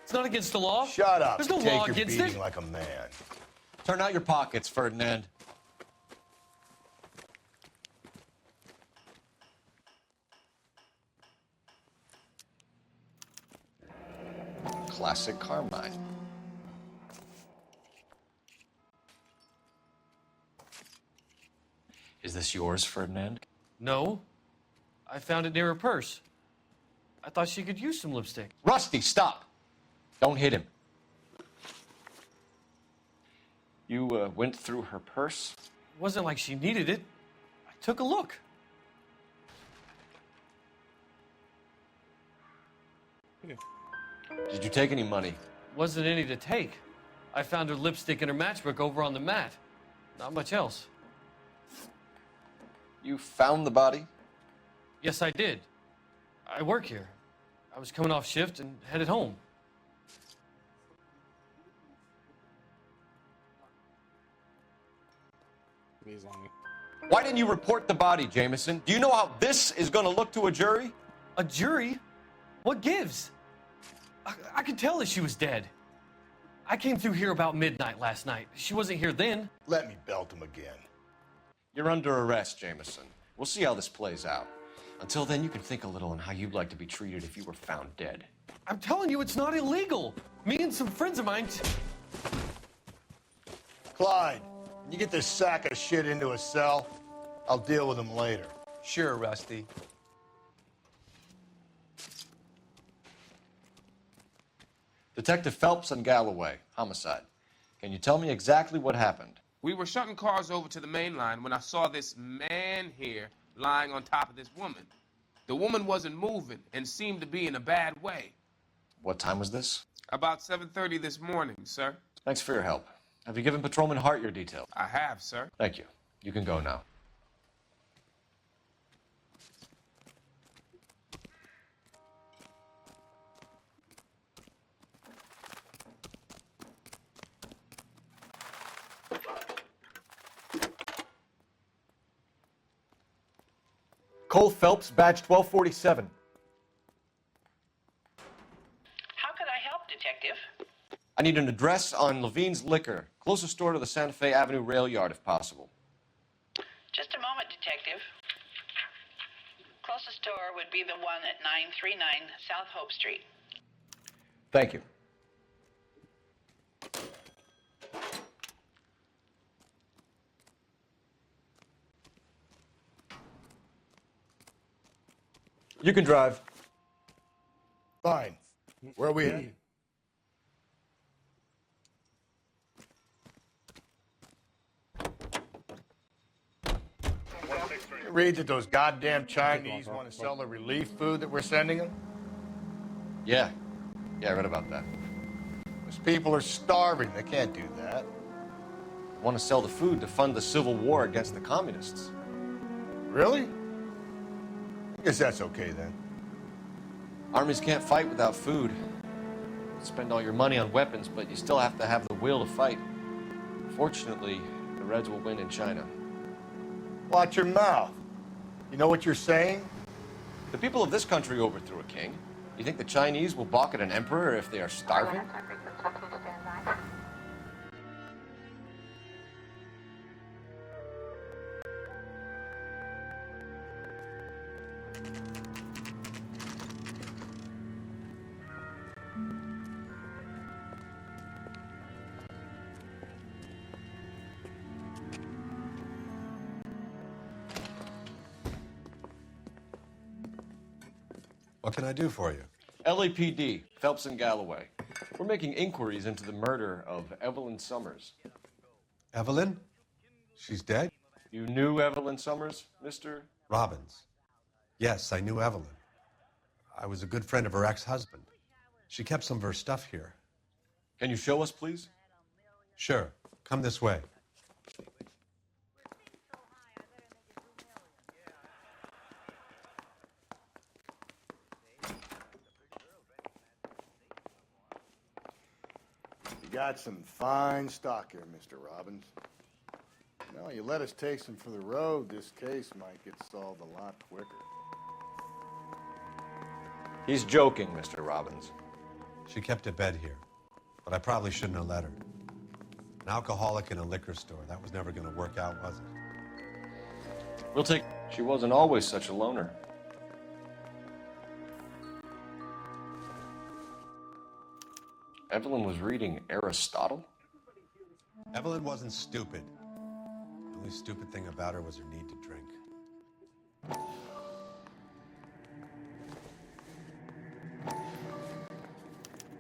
It's not against the law. Shut up. There's no Take law your against beating it. like a man. Turn out your pockets, Ferdinand. Classic Carmine. Is this yours, Ferdinand? No. I found it near her purse. I thought she could use some lipstick. Rusty, stop! Don't hit him. You went through her purse? It wasn't like she needed it. I took a look. Did you take any money? Wasn't any to take. I found her lipstick and her matchbook over on the mat. Not much else. You found the body? Yes, I did. I work here. I was coming off shift and headed home. Why didn't you report the body, Jameson? Do you know how this is going to look to a jury? A jury? What gives? I could tell that she was dead. I came through here about midnight last night. She wasn't here then. Let me belt him again. You're under arrest, Jameson. We'll see how this plays out. Until then, you can think a little on how you'd like to be treated if you were found dead. I'm telling you, it's not illegal. Me and some friends of mine... Clyde, can you get this sack of shit into a cell? I'll deal with him later. Sure, Rusty. Detective Phelps and Galloway, Homicide. Can you tell me exactly what happened? We were shutting cars over to the main line when I saw this man here lying on top of this woman. The woman wasn't moving and seemed to be in a bad way. What time was this? About 7:30 this morning, sir. Thanks for your help. Have you given Patrolman Hart your details? I have, sir. Thank you. You can go now. Cole Phelps, badge 1247. How could I help, Detective? I need an address on Levine's Liquor. Closest store to the Santa Fe Avenue rail yard, if possible. Just a moment, Detective. Closest store would be the one at 939 South Hope Street. Thank you. You can drive. Fine. Where are we headed? Read that those goddamn Chinese want to sell the relief food that we're sending them? Yeah, I read about that. Those people are starving. They can't do that. They want to sell the food to fund the civil war against the communists. Really? I guess that's okay then. Armies can't fight without food. You spend all your money on weapons, but you still have to have the will to fight. Fortunately, the Reds will win in China. Watch your mouth. You know what you're saying? The people of this country overthrew a king. You think the Chinese will balk at an emperor if they are starving? What can I do for you? LAPD, Phelps and Galloway. We're making inquiries into the murder of Evelyn Summers. Evelyn? She's dead? You knew Evelyn Summers, Mr. Robbins. Yes, I knew Evelyn. I was a good friend of her ex-husband. She kept some of her stuff here. Can you show us, please? Sure. Come this way. You got some fine stock here, Mr. Robbins. Now, you let us take some for the road, this case might get solved a lot quicker. He's joking, Mr. Robbins. She kept a bed here, but I probably shouldn't have let her. An alcoholic in a liquor store, that was never going to work out, was it? We'll take... She wasn't always such a loner. Evelyn was reading Aristotle? Evelyn wasn't stupid. The only stupid thing about her was her need to drink.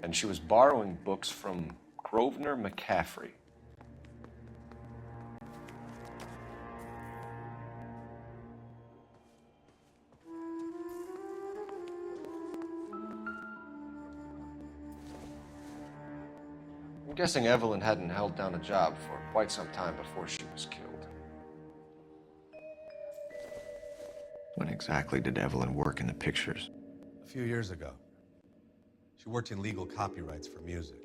And she was borrowing books from Grosvenor McCaffrey. I'm guessing Evelyn hadn't held down a job for quite some time before she was killed. When exactly did Evelyn work in the pictures? A few years ago. She worked in legal copyrights for music.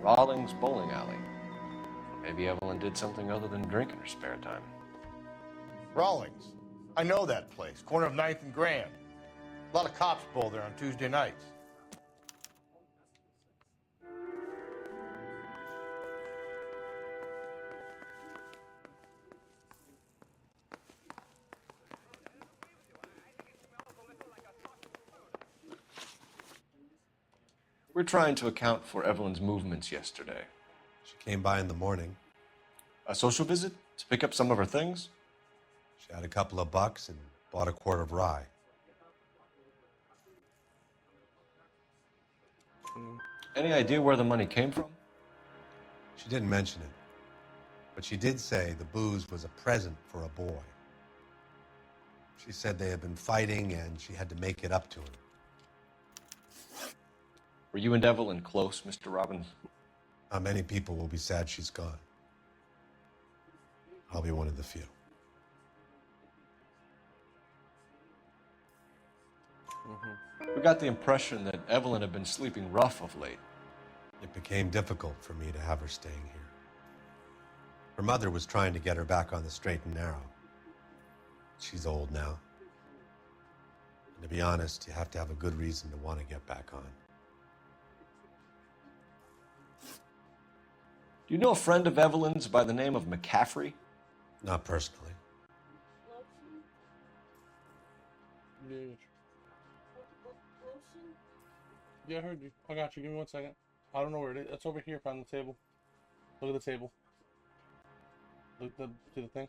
Rawlings Bowling Alley. Maybe Evelyn did something other than drink in her spare time. Rawlings. I know that place. Corner of 9th and Grand. A lot of cops bowl there on Tuesday nights. We're trying to account for Evelyn's movements yesterday. She came by in the morning. A social visit? To pick up some of her things? She had a couple of bucks and bought a quart of rye. Any idea where the money came from? She didn't mention it, but she did say the booze was a present for a boy. She said they had been fighting and she had to make it up to him. Were you and Evelyn close, Mr. Robbins? Not many people will be sad she's gone. I'll be one of the few. We got the impression that Evelyn had been sleeping rough of late. It became difficult for me to have her staying here. Her mother was trying to get her back on the straight and narrow. She's old now. And to be honest, you have to have a good reason to want to get back on. Do you know a friend of Evelyn's by the name of McCaffrey? Not personally. Yeah, I heard you. I got you. Give me 1 second. I don't know where it is. It's over here on the table. Look at the table. Look to the thing.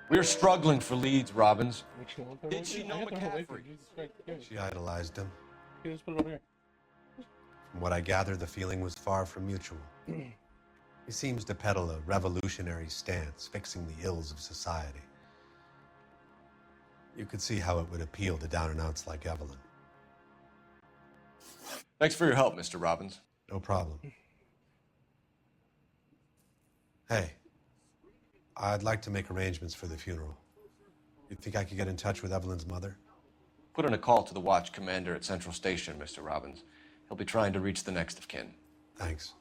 We're struggling for leads, Robbins. Did she know McCaffrey? She idolized him. Here, just put it over here. From what I gather, the feeling was far from mutual. He seems to peddle a revolutionary stance, fixing the ills of society. You could see how it would appeal to down-and-outs like Evelyn. Thanks for your help, Mr. Robbins. No problem. Hey, I'd like to make arrangements for the funeral. You think I could get in touch with Evelyn's mother? Put in a call to the watch commander at Central Station, Mr. Robbins. He'll be trying to reach the next of kin. Thanks.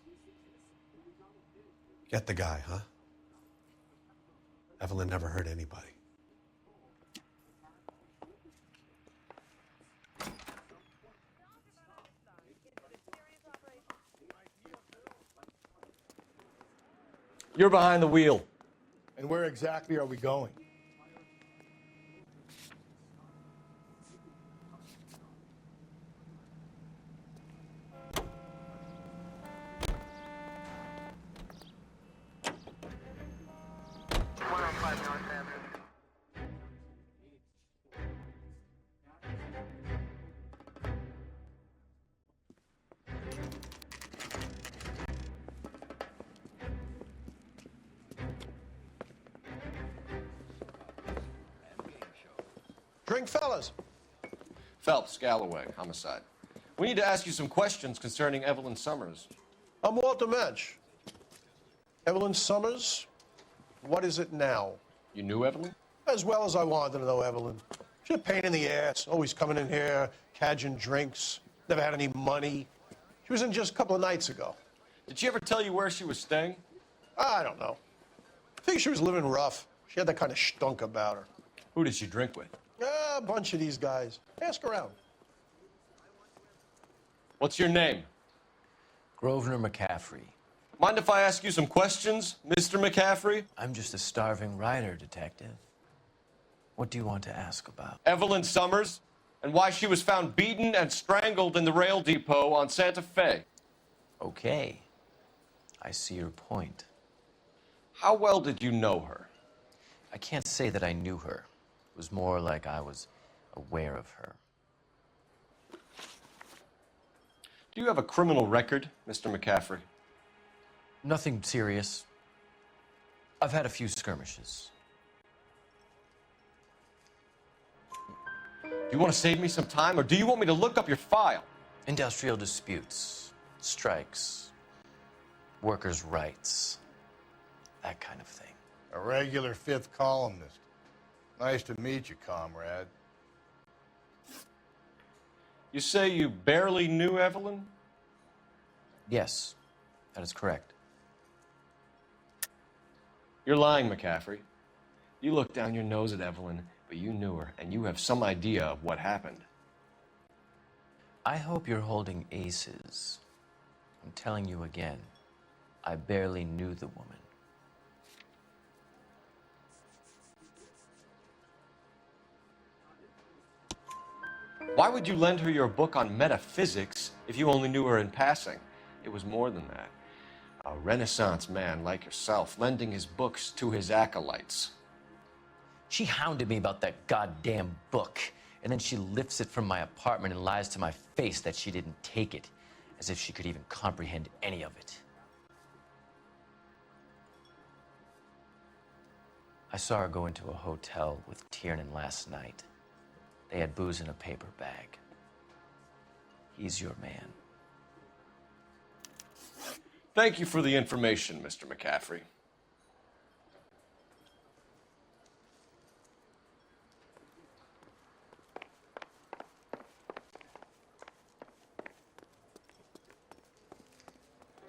Get the guy, huh? Evelyn never hurt anybody. You're behind the wheel. And where exactly are we going? Drink, fellas. Phelps, Galloway, Homicide. We need to ask you some questions concerning Evelyn Summers. I'm Walter Mensch. Evelyn Summers, what is it now? You knew Evelyn? As well as I wanted to know Evelyn. She's a pain in the ass, always coming in here, cadging drinks, never had any money. She was in just a couple of nights ago. Did she ever tell you where she was staying? I don't know. I think she was living rough. She had that kind of stunk about her. Who did she drink with? A bunch of these guys. Ask around. What's your name? Grosvenor McCaffrey. Mind if I ask you some questions, Mr. McCaffrey? I'm just a starving writer, Detective. What do you want to ask about? Evelyn Summers, and why she was found beaten and strangled in the rail depot on Santa Fe. Okay. I see your point. How well did you know her? I can't say that I knew her. It was more like I was aware of her. Do you have a criminal record, Mr. McCaffrey? Nothing serious. I've had a few skirmishes. Do you want to save me some time, or do you want me to look up your file? Industrial disputes, strikes, workers' rights, that kind of thing. A regular fifth columnist. Nice to meet you, comrade. You say you barely knew Evelyn? Yes, that is correct. You're lying, McCaffrey. You looked down your nose at Evelyn, but you knew her, and you have some idea of what happened. I hope you're holding aces. I'm telling you again, I barely knew the woman. Why would you lend her your book on metaphysics if you only knew her in passing? It was more than that. A Renaissance man like yourself, lending his books to his acolytes. She hounded me about that goddamn book, and then she lifts it from my apartment and lies to my face that she didn't take it, as if she could even comprehend any of it. I saw her go into a hotel with Tiernan last night. They had booze in a paper bag. He's your man. Thank you for the information, Mr. McCaffrey.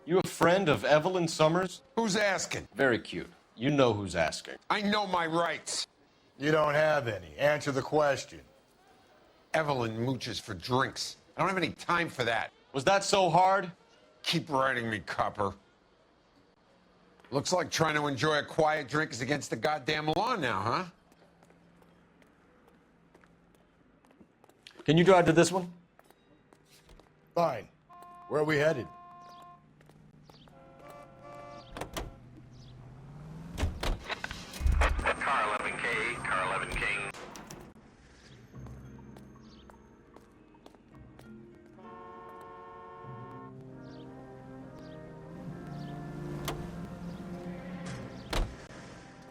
You a friend of Evelyn Summers? Who's asking? Very cute. You know who's asking. I know my rights. You don't have any. Answer the question. Evelyn mooches for drinks. I don't have any time for that. Was that so hard? Keep writing me, copper. Looks like trying to enjoy a quiet drink is against the goddamn law now, huh? Can you drive to this one? Fine. Where are we headed? Car 11K, car 11K.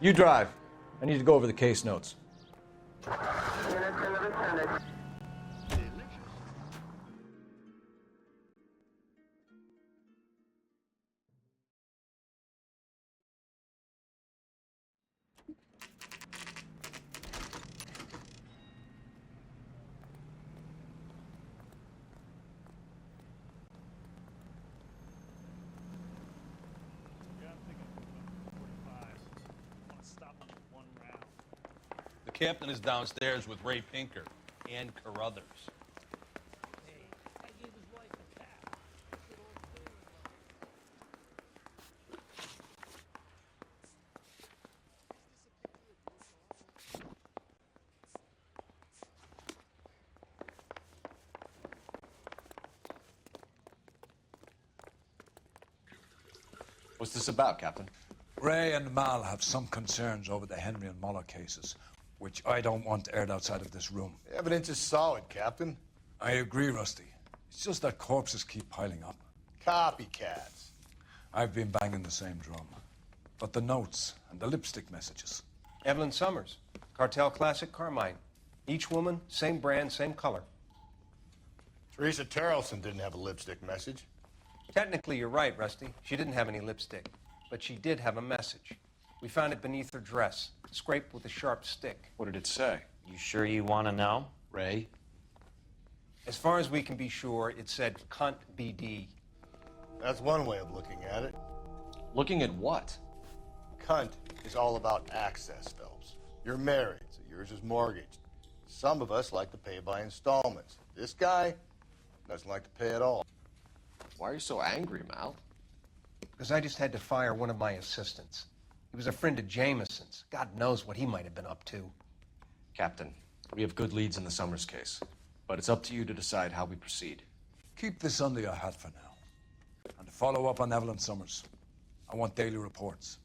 You drive. I need to go over the case notes. The captain is downstairs with Ray Pinker and Carruthers. What's this about, Captain? Ray and Mal have some concerns over the Henry and Muller cases, which I don't want aired outside of this room. The evidence is solid, Captain. I agree, Rusty. It's just that corpses keep piling up. Copycats. I've been banging the same drum. But the notes and the lipstick messages. Evelyn Summers, Cartel Classic Carmine. Each woman, same brand, same color. Teresa Terrelson didn't have a lipstick message. Technically, you're right, Rusty. She didn't have any lipstick, but she did have a message. We found it beneath her dress, scraped with a sharp stick. What did it say? You sure you want to know? Ray? As far as we can be sure, it said cunt BD. That's one way of looking at it. Looking at what? Cunt is all about access, Phelps. You're married, so yours is mortgaged. Some of us like to pay by installments. This guy doesn't like to pay at all. Why are you so angry, Mal? Because I just had to fire one of my assistants. He was a friend of Jameson's. God knows what he might have been up to. Captain, we have good leads in the Summers case, but it's up to you to decide how we proceed. Keep this under your hat for now. And to follow up on Evelyn Summers, I want daily reports.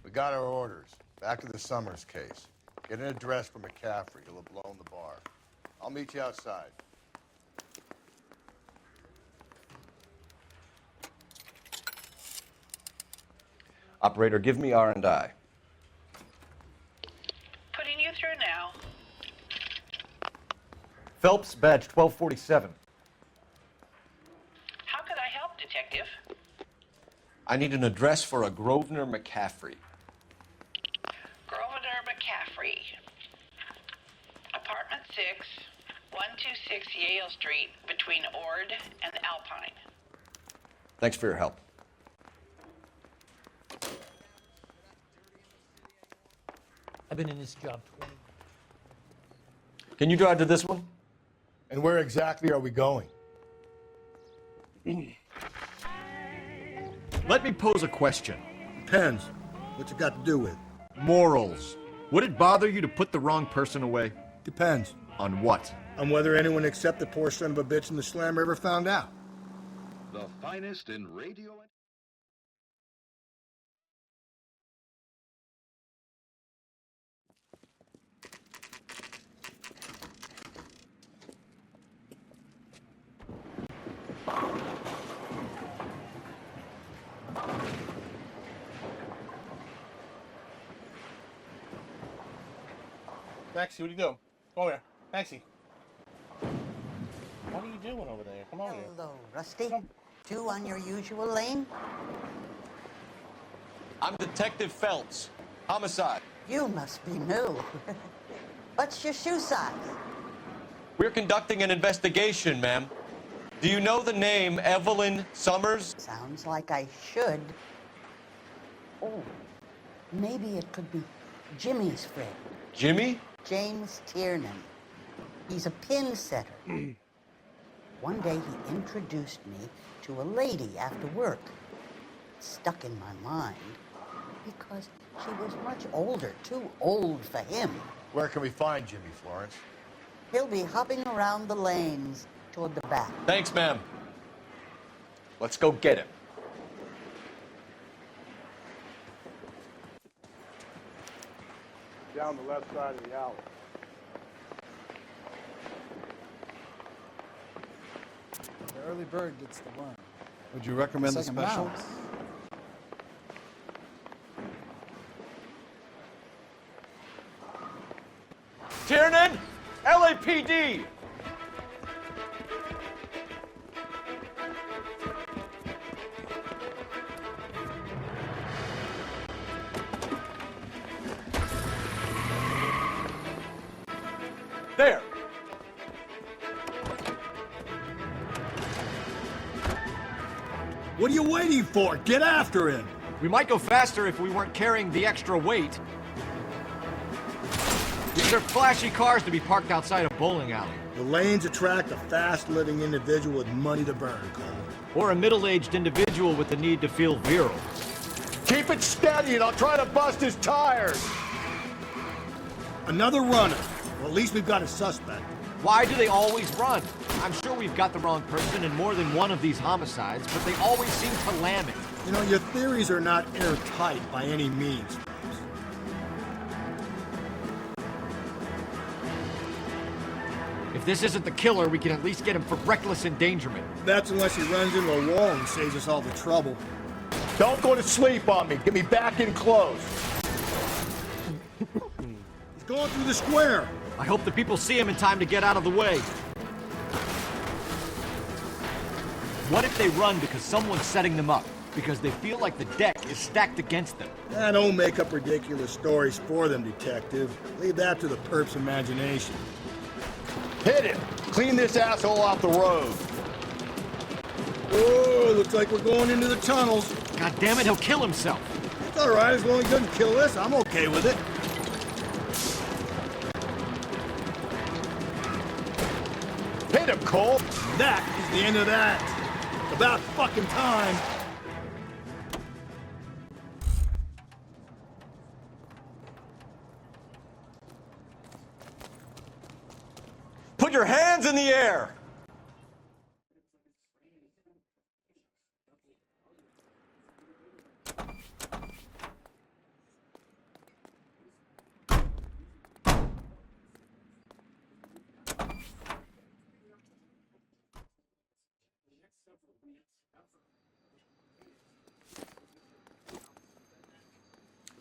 We got our orders. Back to the Summers case. Get an address for McCaffrey. He'll have blown the bar. I'll meet you outside. Operator, give me R&I. Putting you through now. Phelps, badge 1247. How could I help, Detective? I need an address for a Grosvenor McCaffrey. Grosvenor McCaffrey. Apartment 6, 126 Yale Street, between Ord and Alpine. Thanks for your help. I've been in this job 20. Can you drive to this one? And where exactly are we going? Let me pose a question. Depends. What's it got to do with? Morals. Would it bother you to put the wrong person away? Depends. On what? On whether anyone except the poor son of a bitch in the slammer ever found out. The finest in radio. Maxie, what are you doing? Come over here. Maxie. What are you doing over there? Come over here. Hello, Rusty. Two on your usual lane? I'm Detective Phelps. Homicide. You must be new. What's your shoe size? We're conducting an investigation, ma'am. Do you know the name Evelyn Summers? Sounds like I should. Oh, maybe it could be Jimmy's friend. Jimmy? James Tiernan. He's a pin setter. One day he introduced me to a lady after work. It stuck in my mind because she was much older, too old for him. Where can we find Jimmy, Florence? He'll be hopping around the lanes toward the back. Thanks, ma'am. Let's go get him. Down the left side of the alley. The early bird gets the worm. Would you recommend the It's like a special? mouse. Tiernan! LAPD! There! What are you waiting for? Get after him! We might go faster if we weren't carrying the extra weight. These are flashy cars to be parked outside a bowling alley. The lanes attract a fast-living individual with money to burn, Cole. Or a middle-aged individual with the need to feel virile. Keep it steady and I'll try to bust his tires! Another runner. Well, at least we've got a suspect. Why do they always run? I'm sure we've got the wrong person in more than one of these homicides, but they always seem to lam it. You know, your theories are not airtight by any means. If this isn't the killer, we can at least get him for reckless endangerment. That's unless he runs into a wall and saves us all the trouble. Don't go to sleep on me. Get me back in close. He's going through the square. I hope the people see him in time to get out of the way. What if they run because someone's setting them up? Because they feel like the deck is stacked against them? Don't make up ridiculous stories for them, detective. Leave that to the perp's imagination. Hit him! Clean this asshole off the road. Oh, looks like we're going into the tunnels. God damn it, he'll kill himself. It's all right, as long as he doesn't kill us, I'm okay with it. Hit him, Cole! That is the end of that. About fucking time. Put your hands in the air!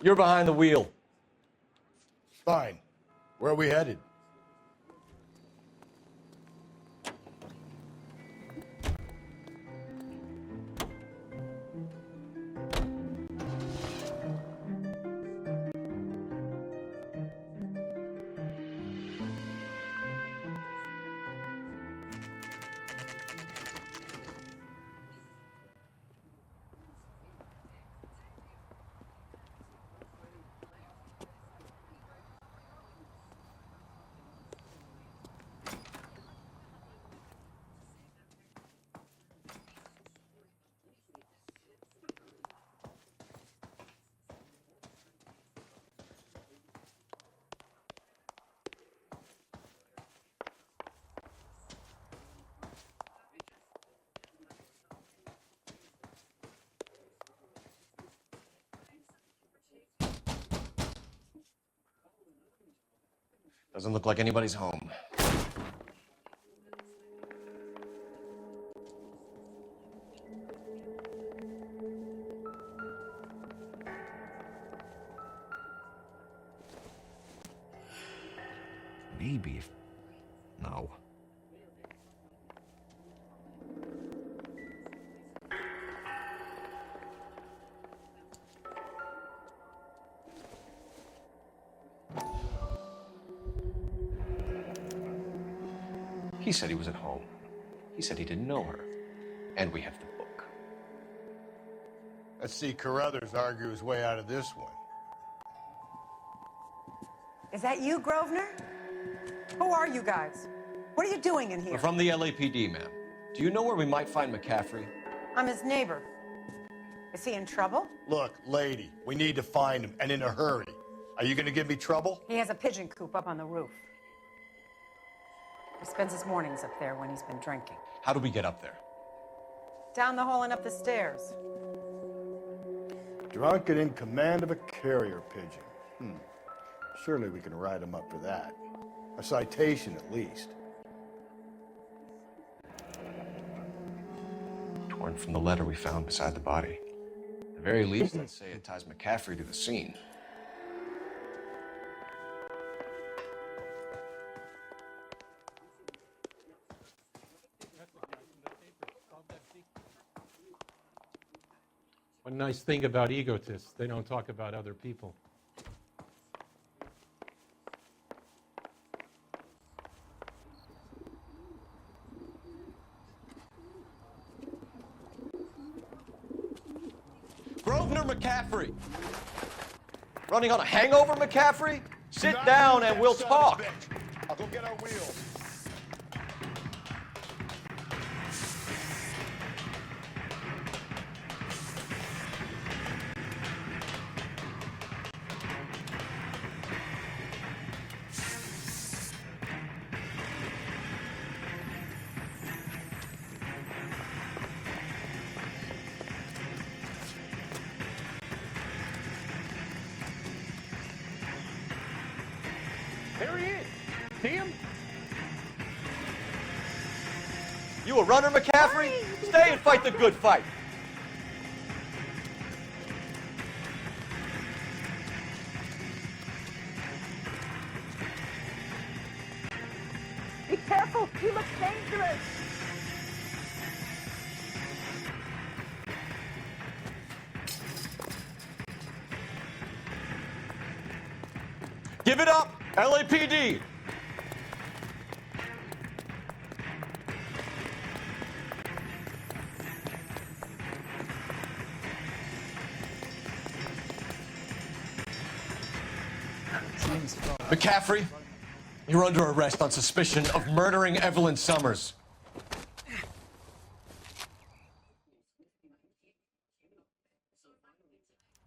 You're behind the wheel. Fine. Where are we headed? Doesn't look like anybody's home. Maybe if... No. He said he was at home. He said he didn't know her. And we have the book. Let's see Carruthers argue his way out of this one. Is that you, Grosvenor? Who are you guys? What are you doing in here? We're from the LAPD, ma'am. Do you know where we might find McCaffrey? I'm his neighbor. Is he in trouble? Look, lady, we need to find him, and in a hurry. Are you gonna give me trouble? He has a pigeon coop up on the roof. He spends his mornings up there when he's been drinking. How do we get up there? Down the hall and up the stairs. Drunk and in command of a carrier pigeon. Surely we can write him up for that. A citation, at least. Torn from the letter we found beside the body. At the very least, I'd say it ties McCaffrey to the scene. One nice thing about egotists, they don't talk about other people. Grosvenor McCaffrey! Running on a hangover, McCaffrey? Sit down and we'll talk. I'll go get our wheels. There he is. See him? You a runner, McCaffrey? Stay and fight the good fight. Be careful, he looks dangerous. Give it up, LAPD. McCaffrey, you're under arrest on suspicion of murdering Evelyn Summers.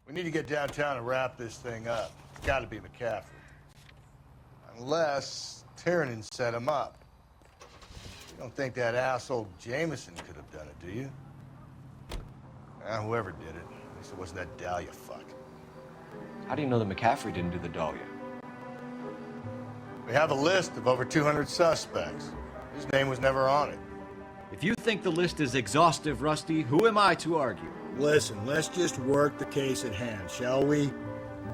We need to get downtown and wrap this thing up. It's got to be McCaffrey. Unless Tiernan set him up. You don't think that asshole Jameson could have done it, do you? Whoever did it. At least it wasn't that Dahlia fuck. How do you know that McCaffrey didn't do the Dahlia? We have a list of over 200 suspects. His name was never on it. If you think the list is exhaustive, Rusty, who am I to argue? Listen, let's just work the case at hand, shall we?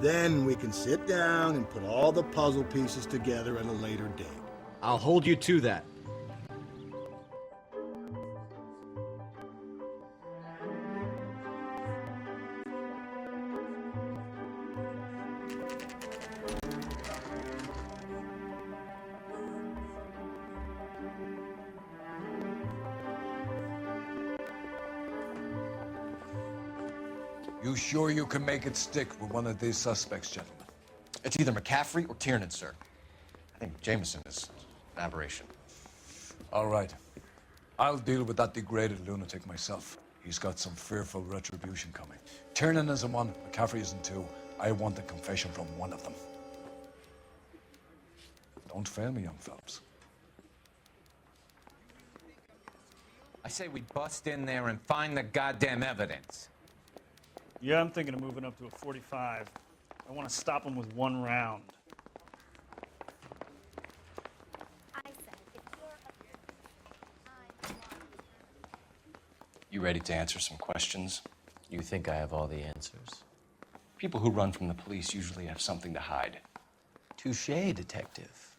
Then we can sit down and put all the puzzle pieces together at a later date. I'll hold you to that. You sure you can make it stick with one of these suspects, gentlemen? It's either McCaffrey or Tiernan, sir. I think Jameson is an aberration. All right. I'll deal with that degraded lunatic myself. He's got some fearful retribution coming. Tiernan isn't one, McCaffrey isn't two. I want a confession from one of them. Don't fail me, young Phelps. I say we bust in there and find the goddamn evidence. Yeah, I'm thinking of moving up to a 45. I want to stop him with one round. You ready to answer some questions? You think I have all the answers? People who run from the police usually have something to hide. Touché, detective.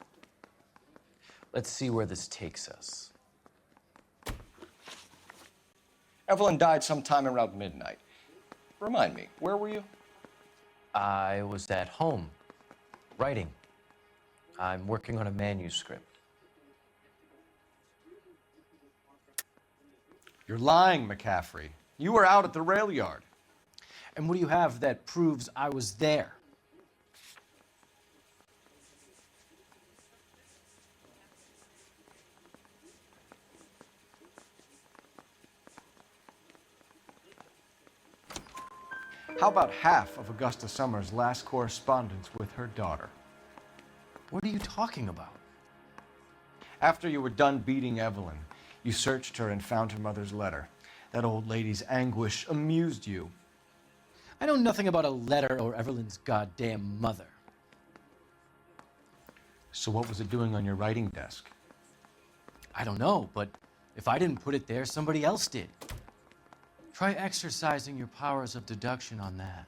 Let's see where this takes us. Evelyn died sometime around midnight. Remind me, where were you? I was at home, writing. I'm working on a manuscript. You're lying, McCaffrey. You were out at the rail yard. And what do you have that proves I was there? How about half of Augusta Summers' last correspondence with her daughter? What are you talking about? After you were done beating Evelyn, you searched her and found her mother's letter. That old lady's anguish amused you. I know nothing about a letter or Evelyn's goddamn mother. So what was it doing on your writing desk? I don't know, but if I didn't put it there, somebody else did. Try exercising your powers of deduction on that.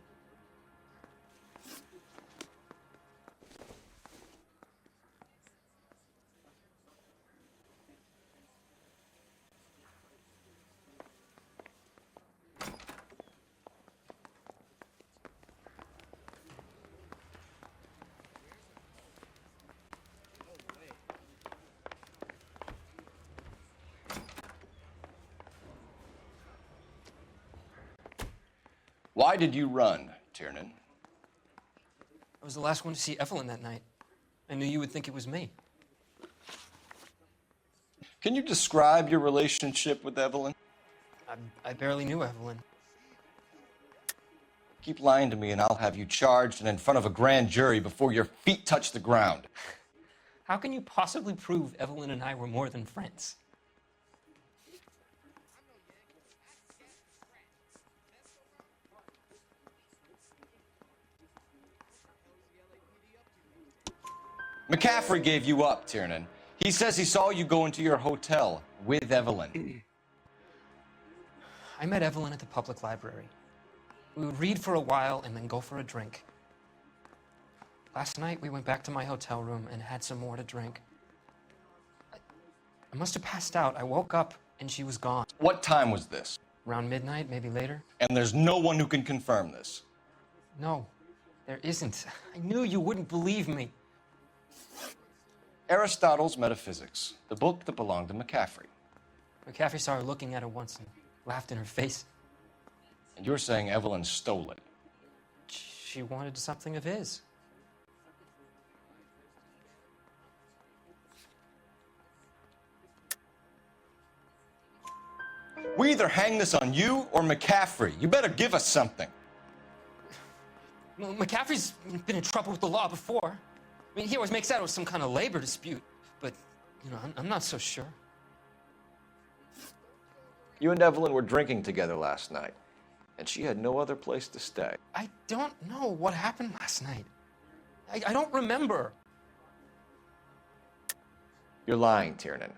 Why did you run, Tiernan? I was the last one to see Evelyn that night. I knew you would think it was me. Can you describe your relationship with Evelyn? I barely knew Evelyn. Keep lying to me and I'll have you charged and in front of a grand jury before your feet touch the ground. How can you possibly prove Evelyn and I were more than friends? McCaffrey gave you up, Tiernan. He says he saw you go into your hotel with Evelyn. I met Evelyn at the public library. We would read for a while and then go for a drink. Last night, we went back to my hotel room and had some more to drink. I must have passed out. I woke up and she was gone. What time was this? Around midnight, maybe later. And there's no one who can confirm this. No, there isn't. I knew you wouldn't believe me. Aristotle's Metaphysics, the book that belonged to McCaffrey. McCaffrey saw her looking at it once and laughed in her face. And you're saying Evelyn stole it? She wanted something of his. We either hang this on you or McCaffrey. You better give us something. Well, McCaffrey's been in trouble with the law before. I mean, he always makes out it was some kind of labor dispute, but, you know, I'm not so sure. You and Evelyn were drinking together last night, and she had no other place to stay. I don't know what happened last night. I don't remember. You're lying, Tiernan.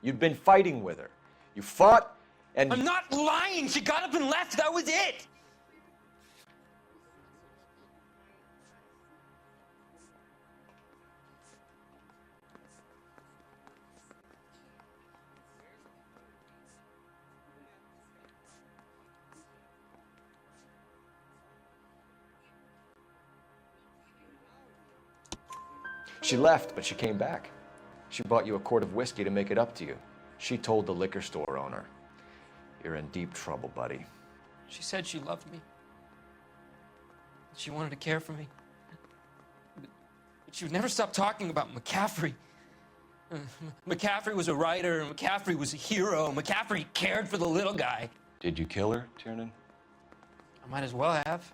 You'd been fighting with her. You fought, and... I'm not lying! She got up and left, that was it! She left, but she came back. She bought you a quart of whiskey to make it up to you. She told the liquor store owner. You're in deep trouble, buddy. She said she loved me. She wanted to care for me. But she would never stop talking about McCaffrey. McCaffrey was a writer, McCaffrey was a hero, McCaffrey cared for the little guy. Did you kill her, Tiernan? I might as well have.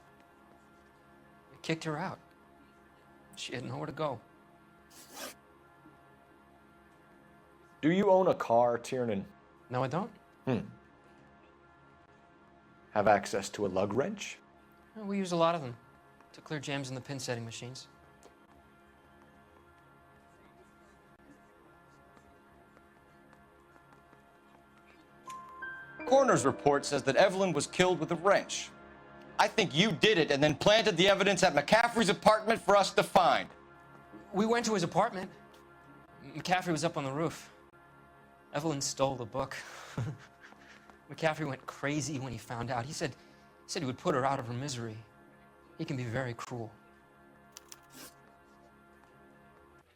I kicked her out. She had nowhere to go. Do you own a car, Tiernan? No, I don't. Have access to a lug wrench? We use a lot of them to clear jams in the pin setting machines. Coroner's report says that Evelyn was killed with a wrench. I think you did it and then planted the evidence at McCaffrey's apartment for us to find. We went to his apartment. McCaffrey was up on the roof. Evelyn stole the book. McCaffrey went crazy when he found out. He said he would put her out of her misery. He can be very cruel.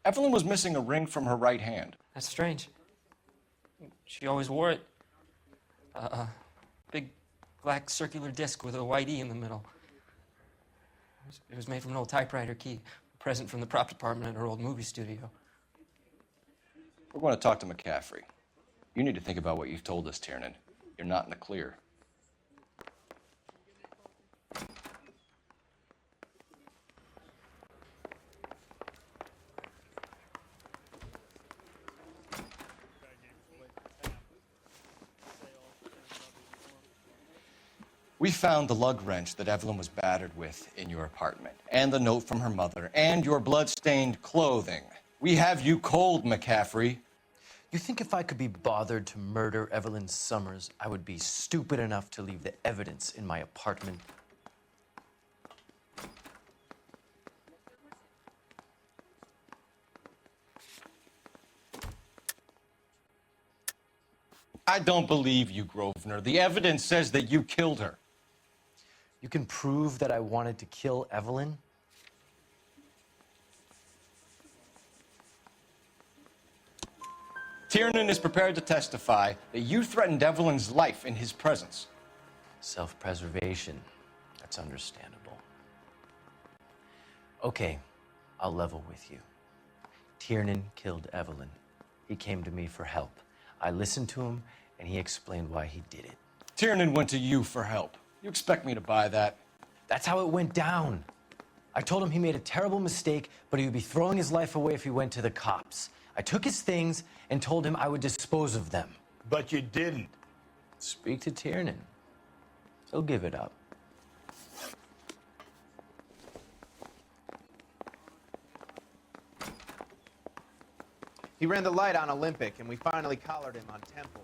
Evelyn was missing a ring from her right hand. That's strange. She always wore it. Big black circular disc with a white E in the middle. It was made from an old typewriter key, a present from the prop department at her old movie studio. We're going to talk to McCaffrey. You need to think about what you've told us, Tiernan. You're not in the clear. We found the lug wrench that Evelyn was battered with in your apartment, and the note from her mother, and your blood-stained clothing. We have you cold, McCaffrey. You think if I could be bothered to murder Evelyn Summers, I would be stupid enough to leave the evidence in my apartment? I don't believe you, Grosvenor. The evidence says that you killed her. You can prove that I wanted to kill Evelyn? Tiernan is prepared to testify that you threatened Evelyn's life in his presence. Self-preservation. That's understandable. Okay, I'll level with you. Tiernan killed Evelyn. He came to me for help. I listened to him, and he explained why he did it. Tiernan went to you for help. You expect me to buy that? That's how it went down. I told him he made a terrible mistake, but he would be throwing his life away if he went to the cops. I took his things and told him I would dispose of them. But you didn't. Speak to Tiernan. He'll give it up. He ran the light on Olympic, and we finally collared him on Temple.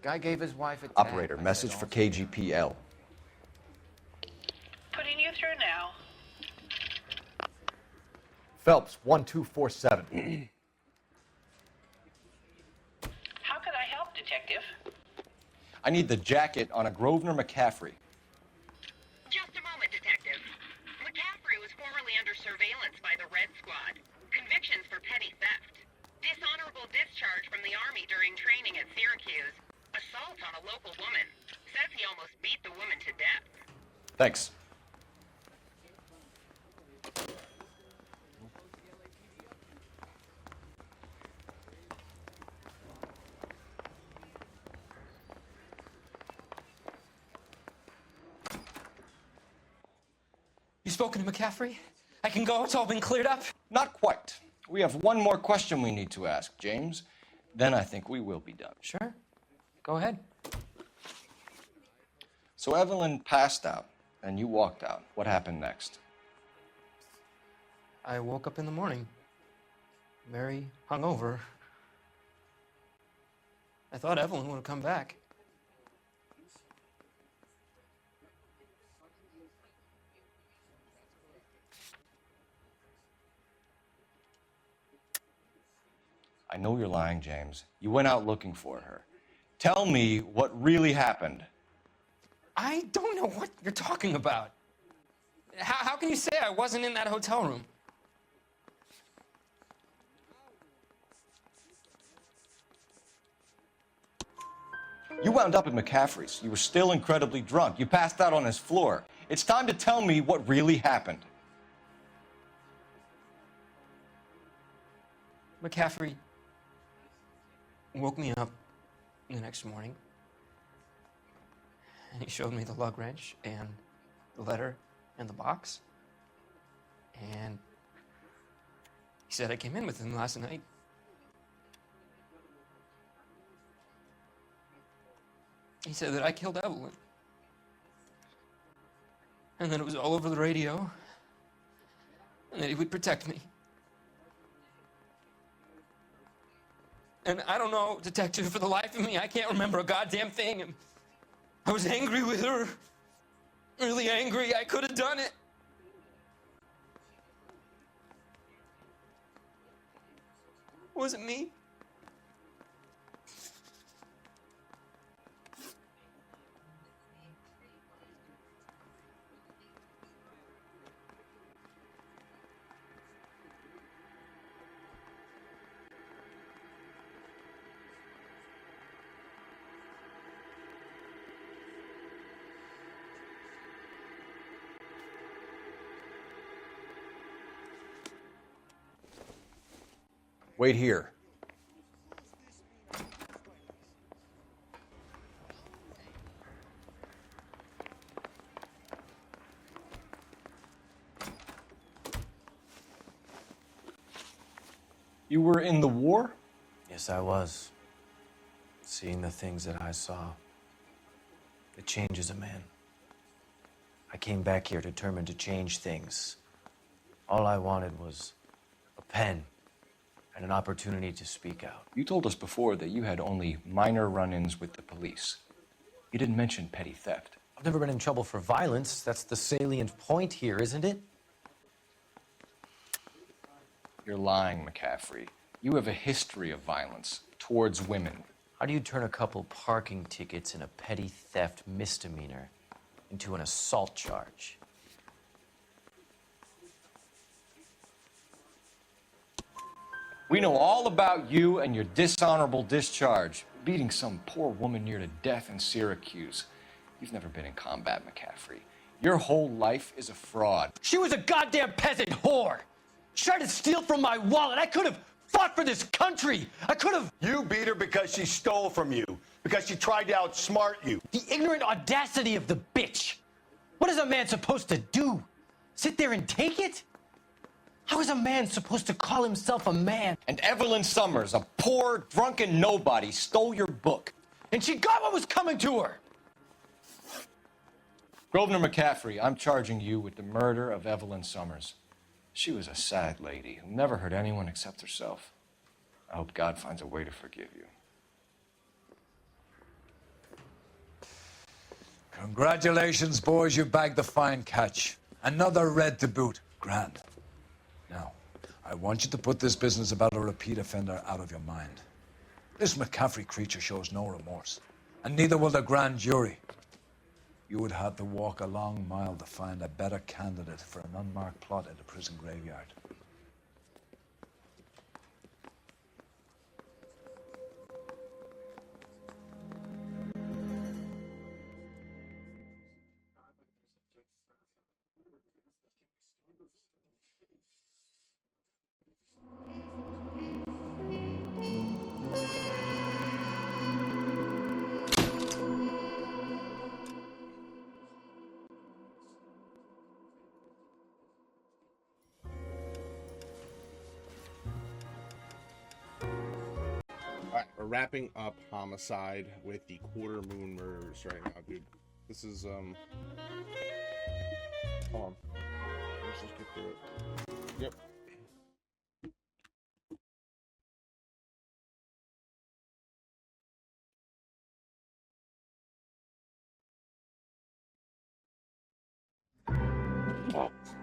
Guy gave his wife a tap. Operator, message for KGPL. Putting you through now. Phelps, 1247. How could I help, Detective? I need the jacket on a Grosvenor McCaffrey. Just a moment, Detective. McCaffrey was formerly under surveillance by the Red Squad. Convictions for petty theft. Dishonorable discharge from the Army during training at Syracuse. Assault on a local woman. Says he almost beat the woman to death. Thanks. You spoken to McCaffrey? I can go? It's all been cleared up? Not quite. We have one more question we need to ask, James. Then I think we will be done. Sure. Go ahead. So Evelyn passed out, and you walked out. What happened next? I woke up in the morning, very hungover. I thought Evelyn would have come back. I know you're lying, James. You went out looking for her. Tell me what really happened. I don't know what you're talking about. How can you say I wasn't in that hotel room? You wound up at McCaffrey's. You were still incredibly drunk. You passed out on his floor. It's time to tell me what really happened. McCaffrey woke me up the next morning, and he showed me the lug wrench and the letter and the box, and he said I came in with him last night. He said that I killed Evelyn, and that it was all over the radio, and that he would protect me. And I don't know, Detective, for the life of me, I can't remember a goddamn thing. And I was angry with her. Really angry. I could have done it. Was it me? Wait here. You were in the war? Yes, I was. Seeing the things that I saw, it changes a man. I came back here determined to change things. All I wanted was a pen and an opportunity to speak out. You told us before that you had only minor run-ins with the police. You didn't mention petty theft. I've never been in trouble for violence. That's the salient point here, isn't it? You're lying, McCaffrey. You have a history of violence towards women. How do you turn a couple parking tickets and a petty theft misdemeanor into an assault charge? We know all about you and your dishonorable discharge, beating some poor woman near to death in Syracuse. You've never been in combat, McCaffrey. Your whole life is a fraud. She was a goddamn peasant whore! She tried to steal from my wallet. I could have fought for this country. I could have... You beat her because she stole from you, because she tried to outsmart you. The ignorant audacity of the bitch. What is a man supposed to do? Sit there and take it? How is a man supposed to call himself a man? And Evelyn Summers, a poor, drunken nobody, stole your book. And she got what was coming to her. Grosvenor McCaffrey, I'm charging you with the murder of Evelyn Summers. She was a sad lady who never hurt anyone except herself. I hope God finds a way to forgive you. Congratulations, boys. You bagged the fine catch. Another red to boot. Grand. Now, I want you to put this business about a repeat offender out of your mind. This McCaffrey creature shows no remorse, and neither will the grand jury. You would have to walk a long mile to find a better candidate for an unmarked plot in the prison graveyard. Alright, we're wrapping up Homicide with the quarter moon murders right now, dude. This is, hold on. Let's just get through it. Yep.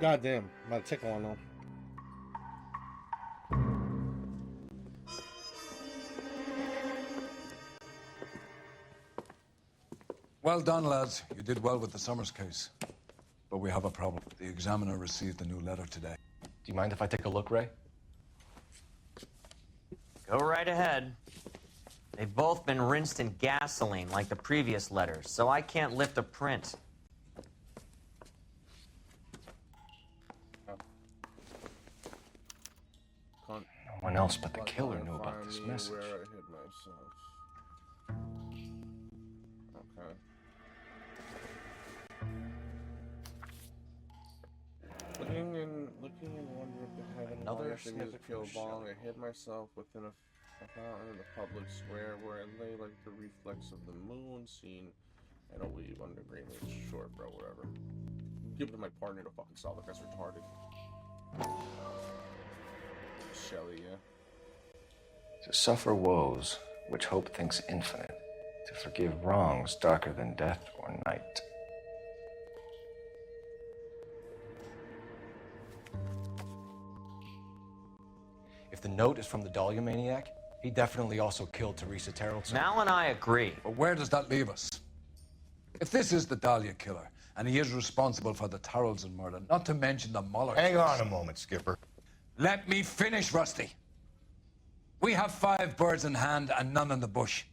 God damn, I'm about to tickle on them. Well done, lads. You did well with the Summers case. But we have a problem. The examiner received a new letter today. Do you mind if I take a look, Ray? Go right ahead. They've both been rinsed in gasoline like the previous letters, so I can't lift a print. No one else but the killer knew about this message. Where I hid myself. Okay. Looking in wonder of the heaven. Another after snippet music killed from long, I hid myself within a fountain in the public square where I lay like the reflex of the moon seen and a weave under green leaves. Sure, bro, whatever. Give it to my partner to fucking solve it. That's retarded. Shelly, yeah. To suffer woes which hope thinks infinite, to forgive wrongs darker than death or night. If the note is from the Dahlia maniac, he definitely also killed Teresa Terrellson. Mal and I agree. But where does that leave us? If this is the Dahlia killer, and he is responsible for the Terrellson murder, not to mention the Muller Hang case. on a moment, Skipper. Let me finish, Rusty. We have 5 birds in hand and none in the bush.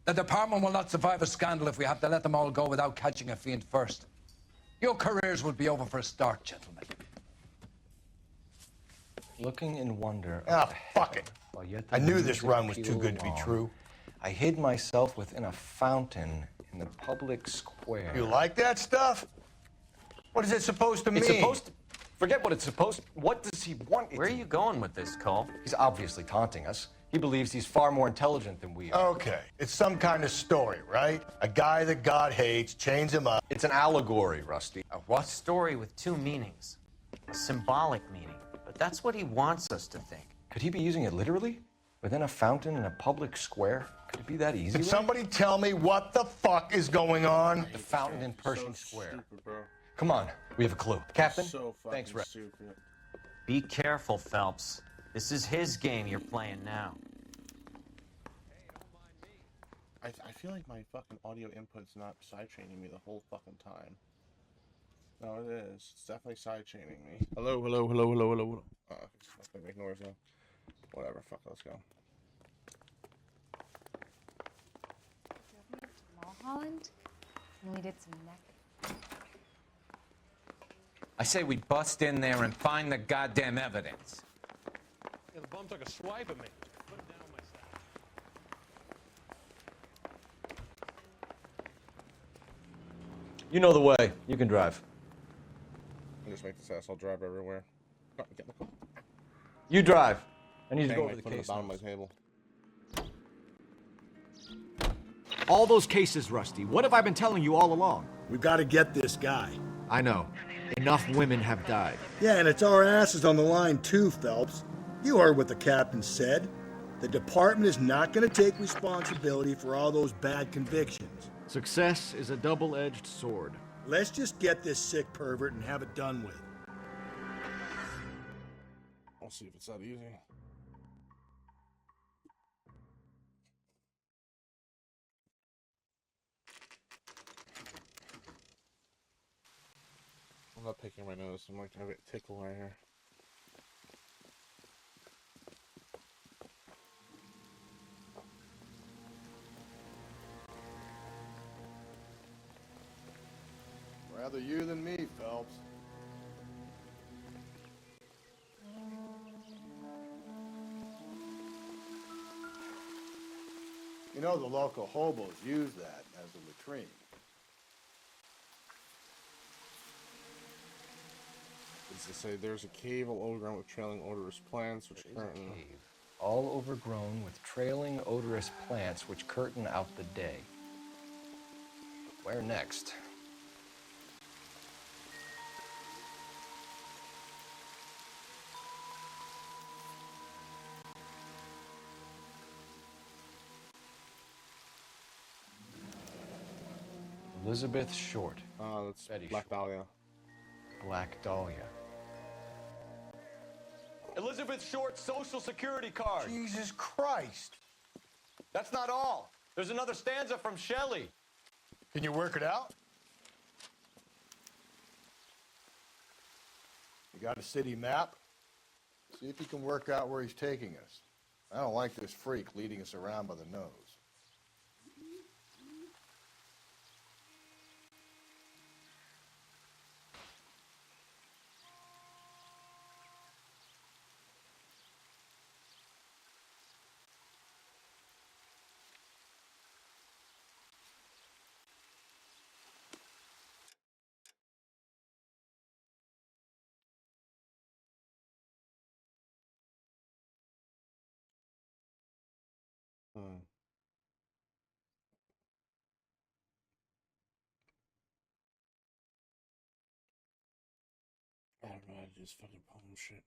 The department will not survive a scandal if we have to let them all go without catching a fiend first. Your careers will be over for a start, gentlemen. Looking in wonder. Ah, fuck it. I knew this run was too good to be true. I hid myself within a fountain in the public square. You like that stuff? What is it supposed to mean? It's supposed to... Forget what it's supposed... What does he want it Where are to... you going with this, Cole? He's obviously taunting us. He believes he's far more intelligent than we are. Okay, it's some kind of story, right? A guy that God hates, chains him up. It's an allegory, Rusty. A what? Story with 2 meanings. A symbolic meaning. But that's what he wants us to think. Could he be using it literally? Within a fountain in a public square? Could it be that easy? Can somebody tell me what the fuck is going on? The fountain in Pershing Square. Stupid, bro. Come on, we have a clue. Captain? So fucking Thanks, Red. stupid. Be careful, Phelps. This is his game you're playing now. I feel like my fucking audio input's not side-chaining me the whole fucking time. No, it is. It's definitely side-chaining me. Hello, hello, hello, hello, hello, hello. Oh, it's not gonna make noise now. Whatever, fuck, let's go. Mulholland, and we did some neck. I say we bust in there and find the goddamn evidence. Yeah, the bum took a swipe at me. Put it down my sack. You know the way. You can drive. I'll just make this asshole drive everywhere. Get in the car. You drive. I need to Bang go my over the foot on case. the bottom of my table. All those cases, Rusty. What have I been telling you all along? We've got to get this guy. I know. Enough women have died. Yeah, and it's our asses on the line too, Phelps. You heard what the captain said. The department is not going to take responsibility for all those bad convictions. Success is a double-edged sword. Let's just get this sick pervert and have it done with. I'll see if it's that easy. I'm not picking my nose. I'm like, I have a tickle right here. Rather you than me, Phelps. You know the local hobos use that as a latrine. As they say, there's a cave all overgrown with trailing odorous plants, which curtain. All overgrown with trailing odorous plants which curtain out the day. Where next? Elizabeth Short. That's Betty Black Dahlia. Black Dahlia. Elizabeth Short's social security card. Jesus Christ. That's not all. There's another stanza from Shelley. Can you work it out? You got a city map? See if you can work out where he's taking us. I don't like this freak leading us around by the nose. I don't know how to just fucking poem shit.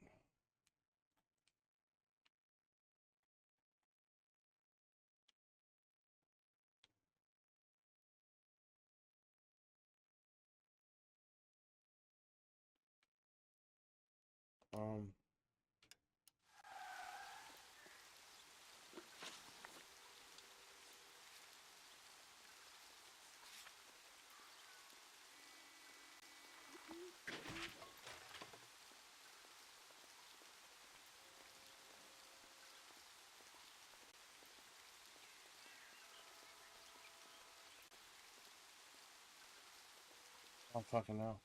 I don't fucking know.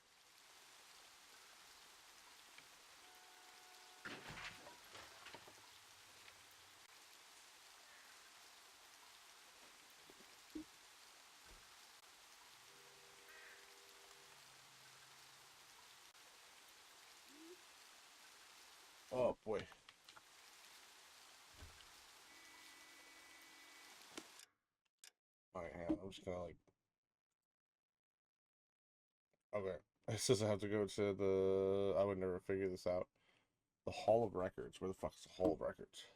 Oh boy. Alright, hang on. I'm just gonna like. Okay. It says I have to go to the. I would never figure this out. The Hall of Records. Where the fuck is the Hall of Records?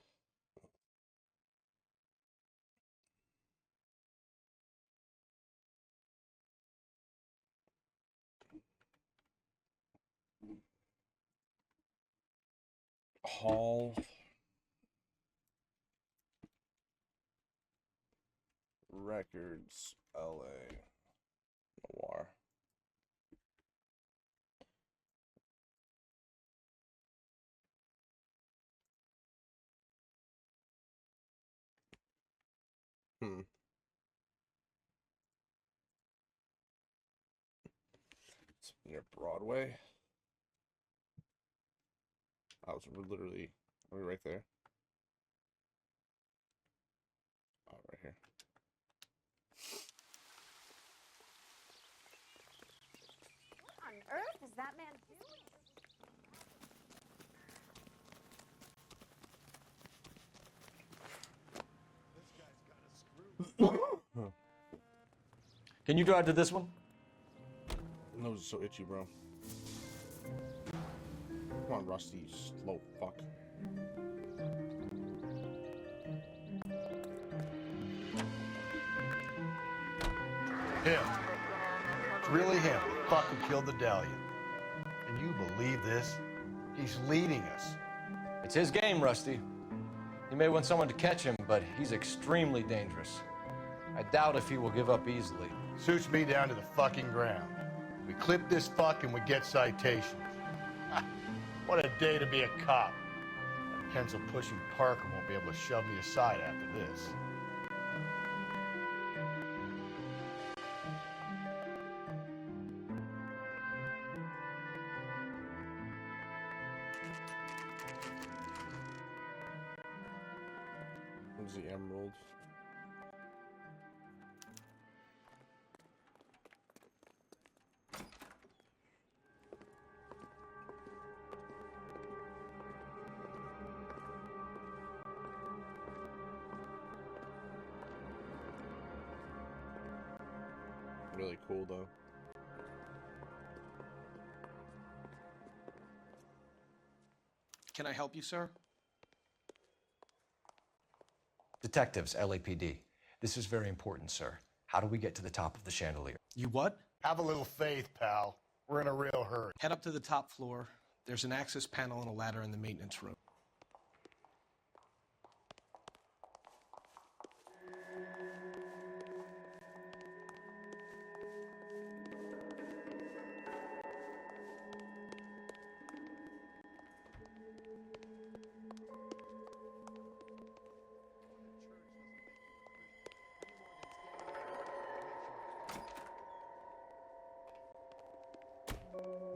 Hall Records, LA Noire. It's near Broadway. I was literally, are we right there? Oh, right here. What on earth is that man doing? Can you drive to this one? Nose is so itchy, bro. Come on, Rusty, you slow fuck. Him. It's really him who fucking killed the Dahlia. Can you believe this? He's leading us. It's his game, Rusty. He may want someone to catch him, but he's extremely dangerous. I doubt if he will give up easily. Suits me down to the fucking ground. We clip this fuck and we get citations. What a day to be a cop. That pencil-pushing Parker won't be able to shove me aside after this. Where's the emerald? Really cool though. Can I help you, sir? Detectives, LAPD. This is very important, sir. How do we get to the top of the chandelier? You what? Have a little faith, pal. We're in a real hurry. Head up to the top floor. There's an access panel and a ladder in the maintenance room.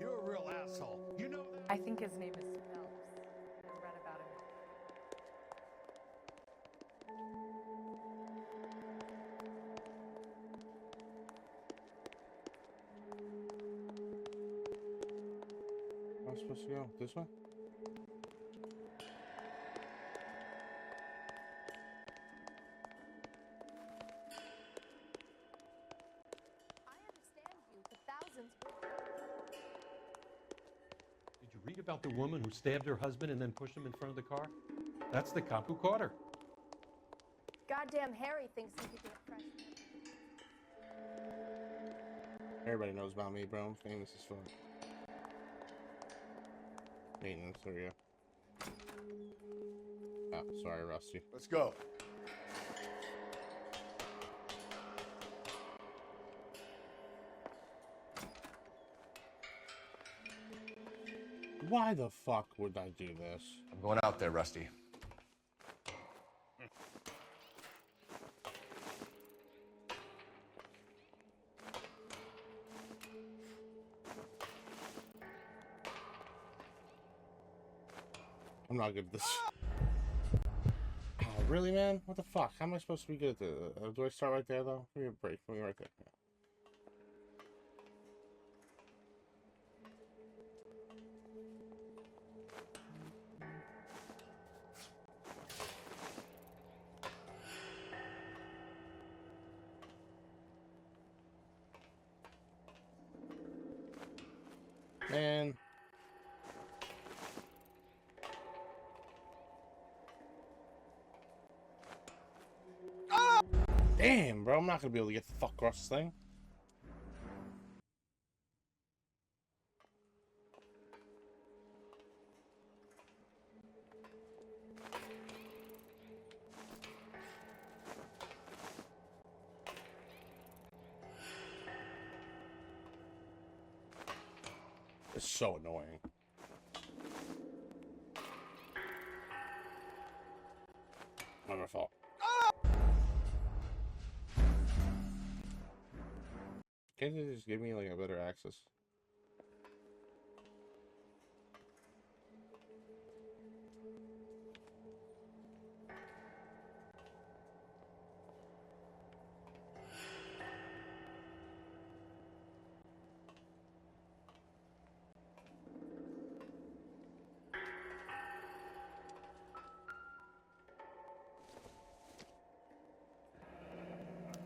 You're a real asshole. You know that? I think his name is Phelps. I read about him. Am I supposed to go this way? Did you read about the woman who stabbed her husband and then pushed him in front of the car? That's the cop who caught her. Goddamn Harry thinks he could get fresh. Everybody knows about me, bro. I'm famous as fuck. Maintenance, there we go. Oh, sorry, Rusty. Let's go. Why the fuck would I do this? I'm going out there, Rusty. I'm not good at this. Oh, really, man? What the fuck? How am I supposed to be good at this? Do I start right there, though? Give me a break. Give me right there. Man. Damn, bro, I'm not gonna be able to get the fuck across this thing. It's so annoying. Not my fault. Can't they just give me like a better access?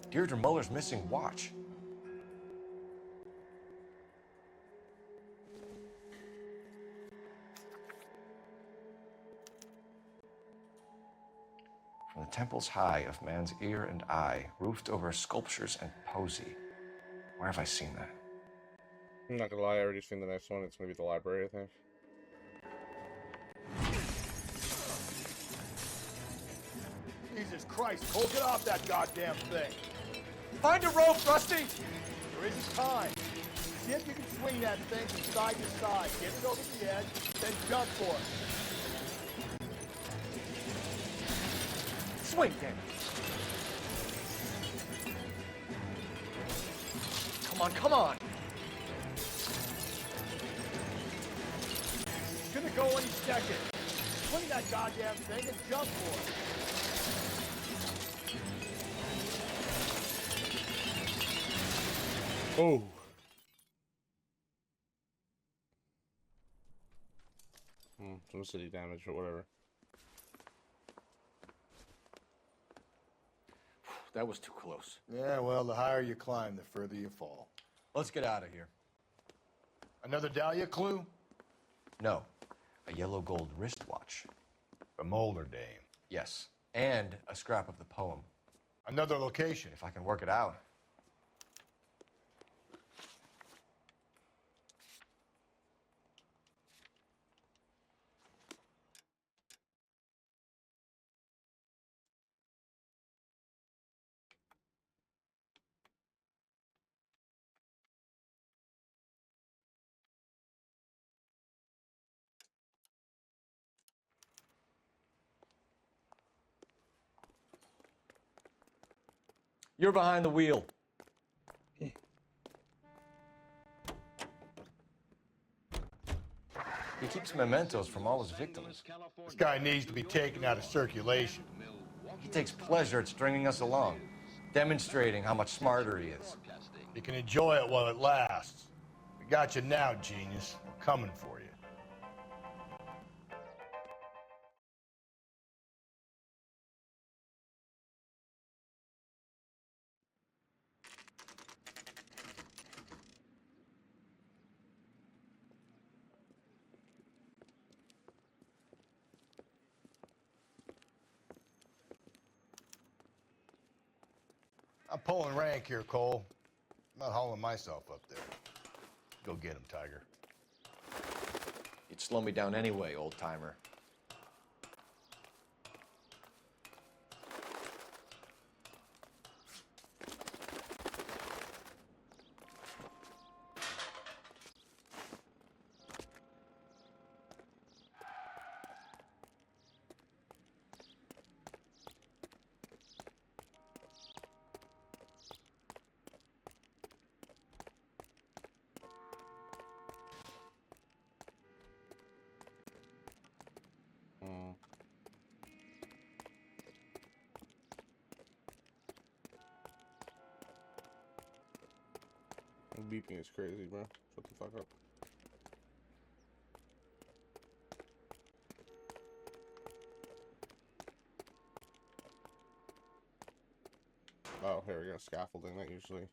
Deirdre Muller's missing watch. the temples high of man's ear and eye, roofed over sculptures and poesy. Where have I seen that? I'm not gonna lie, I already seen the next one. It's gonna be the library, I think. Jesus Christ, Cole, get off that goddamn thing. Find a rope, Rusty! There isn't time. See if you can swing that thing from side to side. Get it over the edge, then jump for it. Swing, damn it. Come on, come on. It's gonna go any second. Swing that goddamn thing and jump for it. Oh. Some city damage or whatever. That was too close. Yeah, well, the higher you climb, the further you fall. Let's get out of here. Another Dahlia clue? No, a yellow gold wristwatch. A Molder dame. Yes, and a scrap of the poem. Another location. If I can work it out. You're behind the wheel. He keeps mementos from all his victims. This guy needs to be taken out of circulation. He takes pleasure at stringing us along, demonstrating how much smarter he is. You can enjoy it while it lasts. We got you now, genius. We're coming for you. I'm pulling rank here, Cole. I'm not hauling myself up there. Go get him, Tiger. You'd slow me down anyway, old-timer. Beeping is crazy, bro. Shut the fuck up. Oh, here we go. Scaffolding. That usually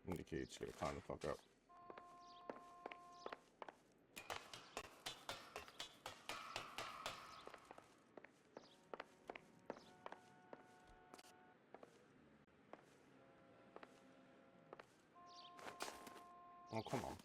indicates you gotta calm the fuck up. Oh, come on.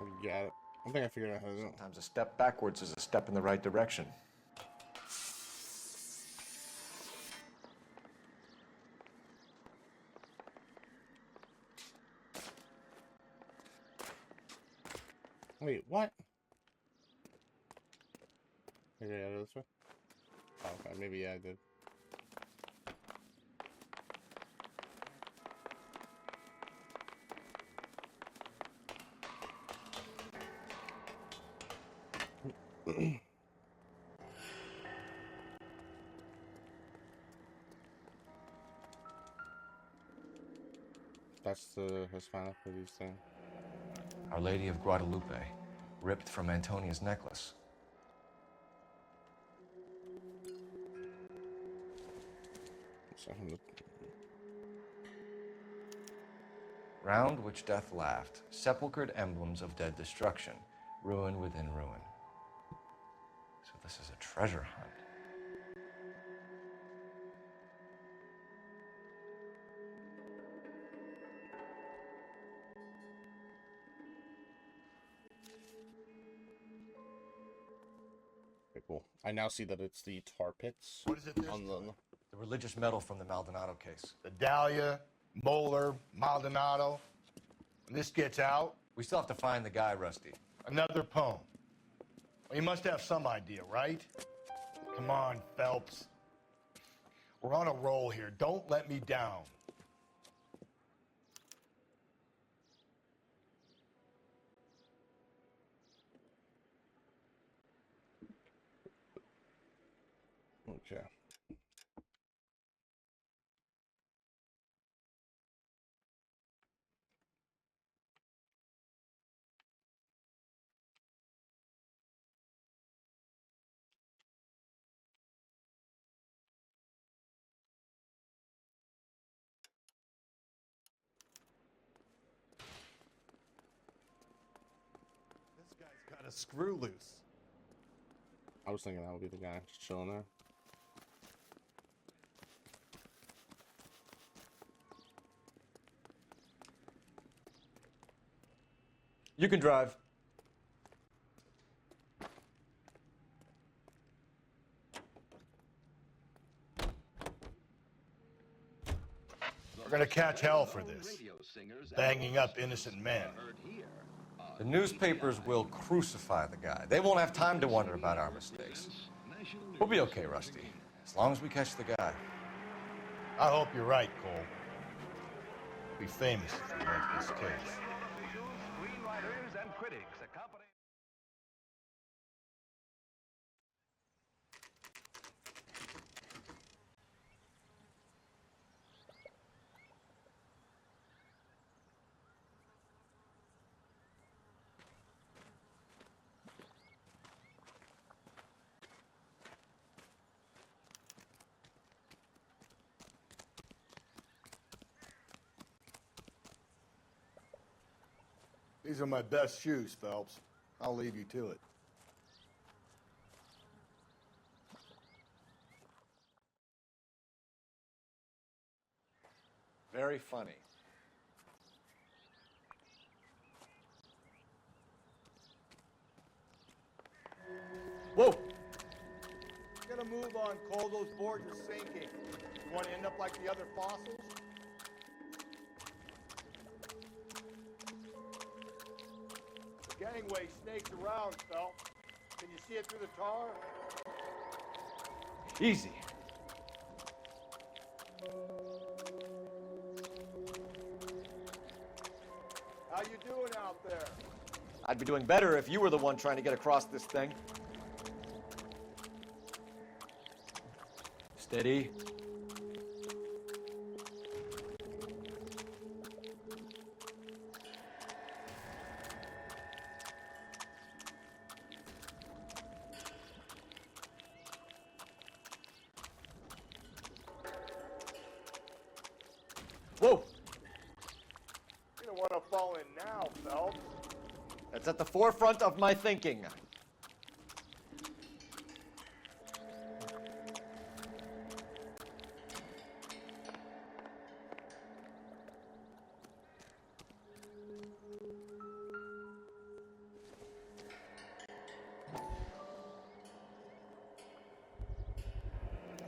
I got it. I think I figured out how to do it. Sometimes a step backwards is a step in the right direction. Wait, what? Maybe I go this way? Oh, okay, maybe yeah, I did. That's the Hispanic for these things. Our Lady of Guadalupe, ripped from Antonia's necklace. Round which death laughed, sepulchred emblems of dead destruction, ruin within ruin. So this is a treasure hunt. Okay, cool. I now see that it's the tar pits. What is it this on The religious medal from the Maldonado case. The Dahlia, Moeller, Maldonado. When this gets out... We still have to find the guy, Rusty. Another poem. Well, you must have some idea, right? Come on, Phelps. We're on a roll here. Don't let me down. Okay. This guy's got a screw loose. I was thinking that would be the guy just chilling there. You can drive. We're gonna catch hell for this. Banging up innocent men. The newspapers will crucify the guy. They won't have time to wonder about our mistakes. We'll be okay, Rusty, as long as we catch the guy. I hope you're right, Cole. We'll be famous if we make this case. Screenwriters and critics accompany. These are my best shoes, Phelps. I'll leave you to it. Very funny. Whoa! Gotta move on, Cole. Those boards are sinking. You want to end up like the other fossils? The gangway snakes around, Phelps. Can you see it through the tar? Easy. How you doing out there? I'd be doing better if you were the one trying to get across this thing. Steady. Whoa! You don't want to fall in now, Phelps. That's at the forefront of my thinking.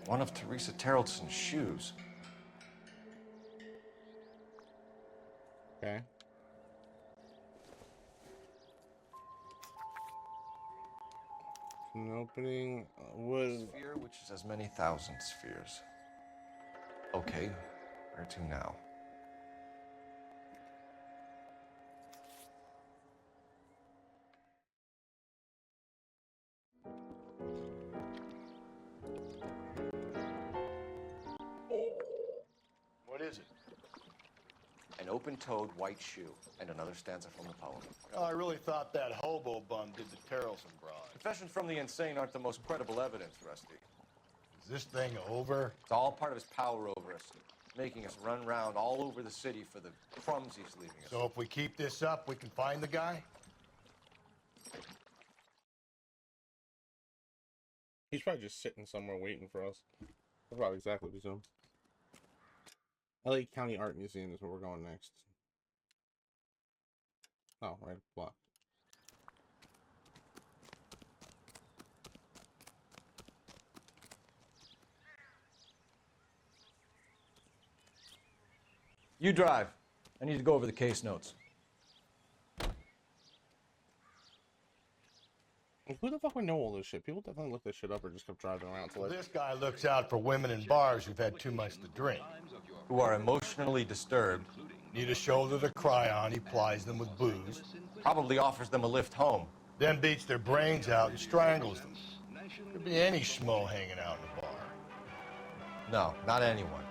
One of Teresa Terreldson's shoes. Okay. An opening was sphere which is as many thousand spheres. Okay, where to now? What is it? An open-toed white shoe, and another stanza from the poem. Oh, I really thought that hobo bum did the Terrelson broad. Confessions from the insane aren't the most credible evidence, Rusty. Is this thing over? It's all part of his power over us, making us run around all over the city for the crumbs he's leaving us. So if we keep this up, we can find the guy? He's probably just sitting somewhere waiting for us. That's probably exactly what he's doing. LA County Art Museum is where we're going next. Oh, right, block. You drive. I need to go over the case notes. Who the fuck would know all this shit? People definitely looked this shit up or just kept driving around. So This guy looks out for women in bars who've had too much to drink. Who are emotionally disturbed. Need a shoulder to cry on, he plies them with booze. Probably offers them a lift home. Then beats their brains out and strangles them. Could be any schmo hanging out in the bar. No, not anyone.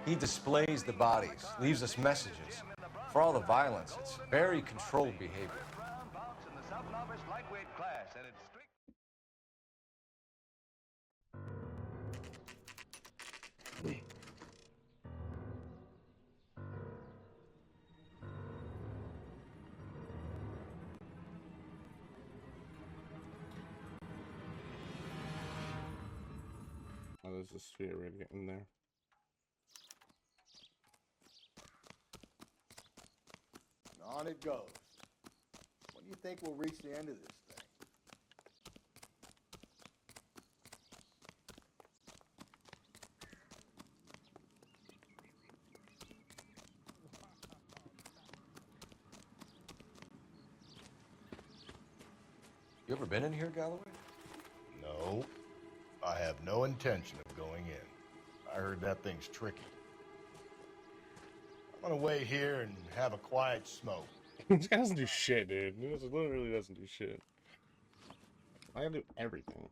He displays the bodies, leaves us messages. For all the violence, it's very controlled behavior. Oh, there's a sphere ready to get in there. On it goes. When do you think we'll reach the end of this thing? You ever been in here, Galloway? No, I have no intention of going in. I heard that thing's tricky. I'm gonna wait here and have a quiet smoke. This guy doesn't do shit, dude. He literally doesn't do shit. I gotta do everything.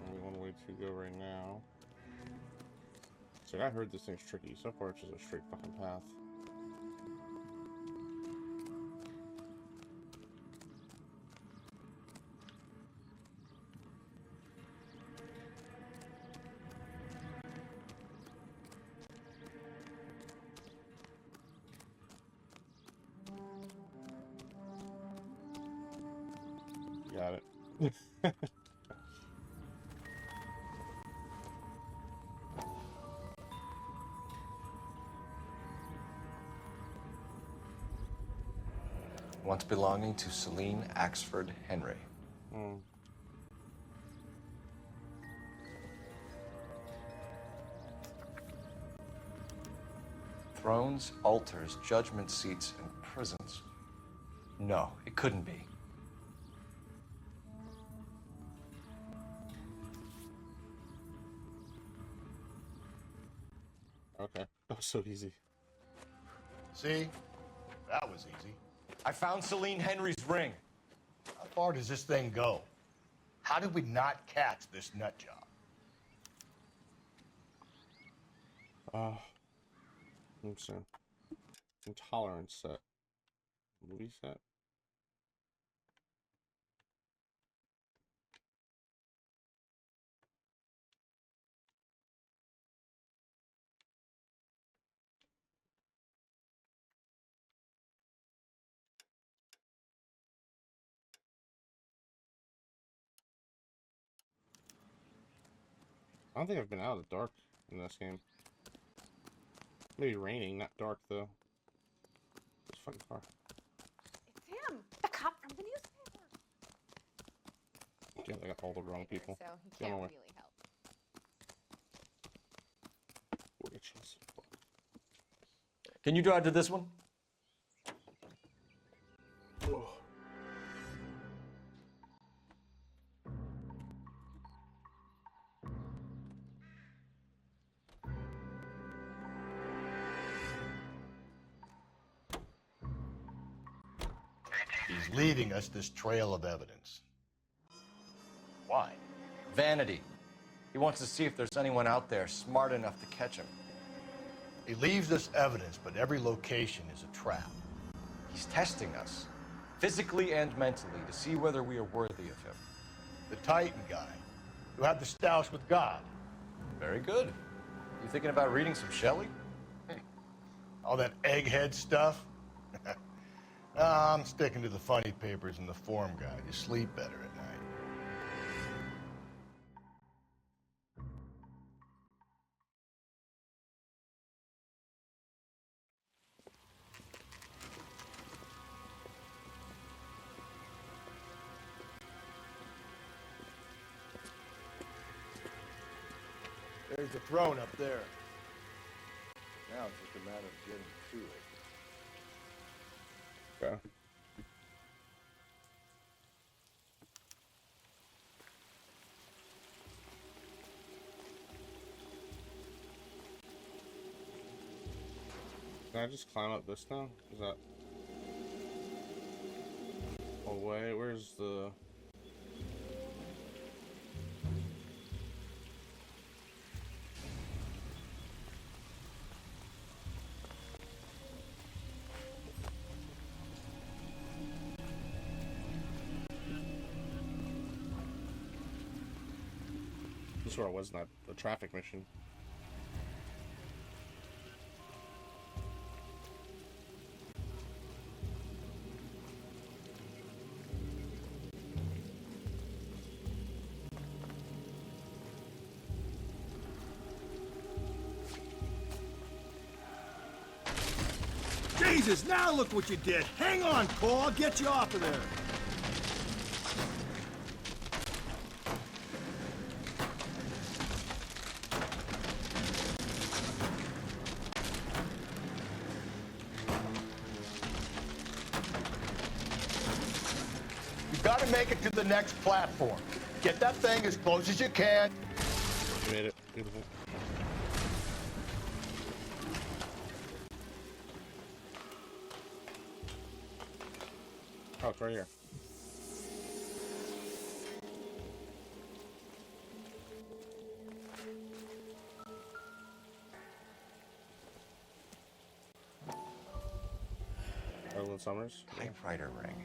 Only one way to go right now. So I heard this thing's tricky. So far, it's just a straight fucking path. Got it. Once belonging to Celine Axford Henry. Hmm. Thrones, altars, judgment seats, and prisons. No, it couldn't be. Okay. That was so easy. See? That was easy. I found Celine Henry's ring. How far does this thing go? How did we not catch this nut job? Let's see. Intolerance set. Movie set. I don't think I've been out of the dark in this game. Maybe raining, not dark though. This fucking car. It's him, the cop from the newspaper. Yeah, they got all the wrong people. So he Get can't away. really help. Witches. Can you drive to this one? He's leaving us this trail of evidence. Why? Vanity. He wants to see if there's anyone out there smart enough to catch him. He leaves us evidence, but every location is a trap. He's testing us, physically and mentally, to see whether we are worthy of him. The Titan guy, who had the stoush with God. Very good. You thinking about reading some Shelley? All that egghead stuff? I'm sticking to the funny papers and the form guide. You sleep better at night. There's the throne up there. Now it's just a matter of getting to it. Okay. Can I just climb up this now? Is that... Oh wait, where's the... This where it was not the traffic mission. Jesus, now look what you did. Hang on, Cole. I'll get you off of there. You've got to make it to the next platform. Get that thing as close as you can. You made it. Beautiful. Oh, it's right here. Evelyn Summers? Typewriter ring.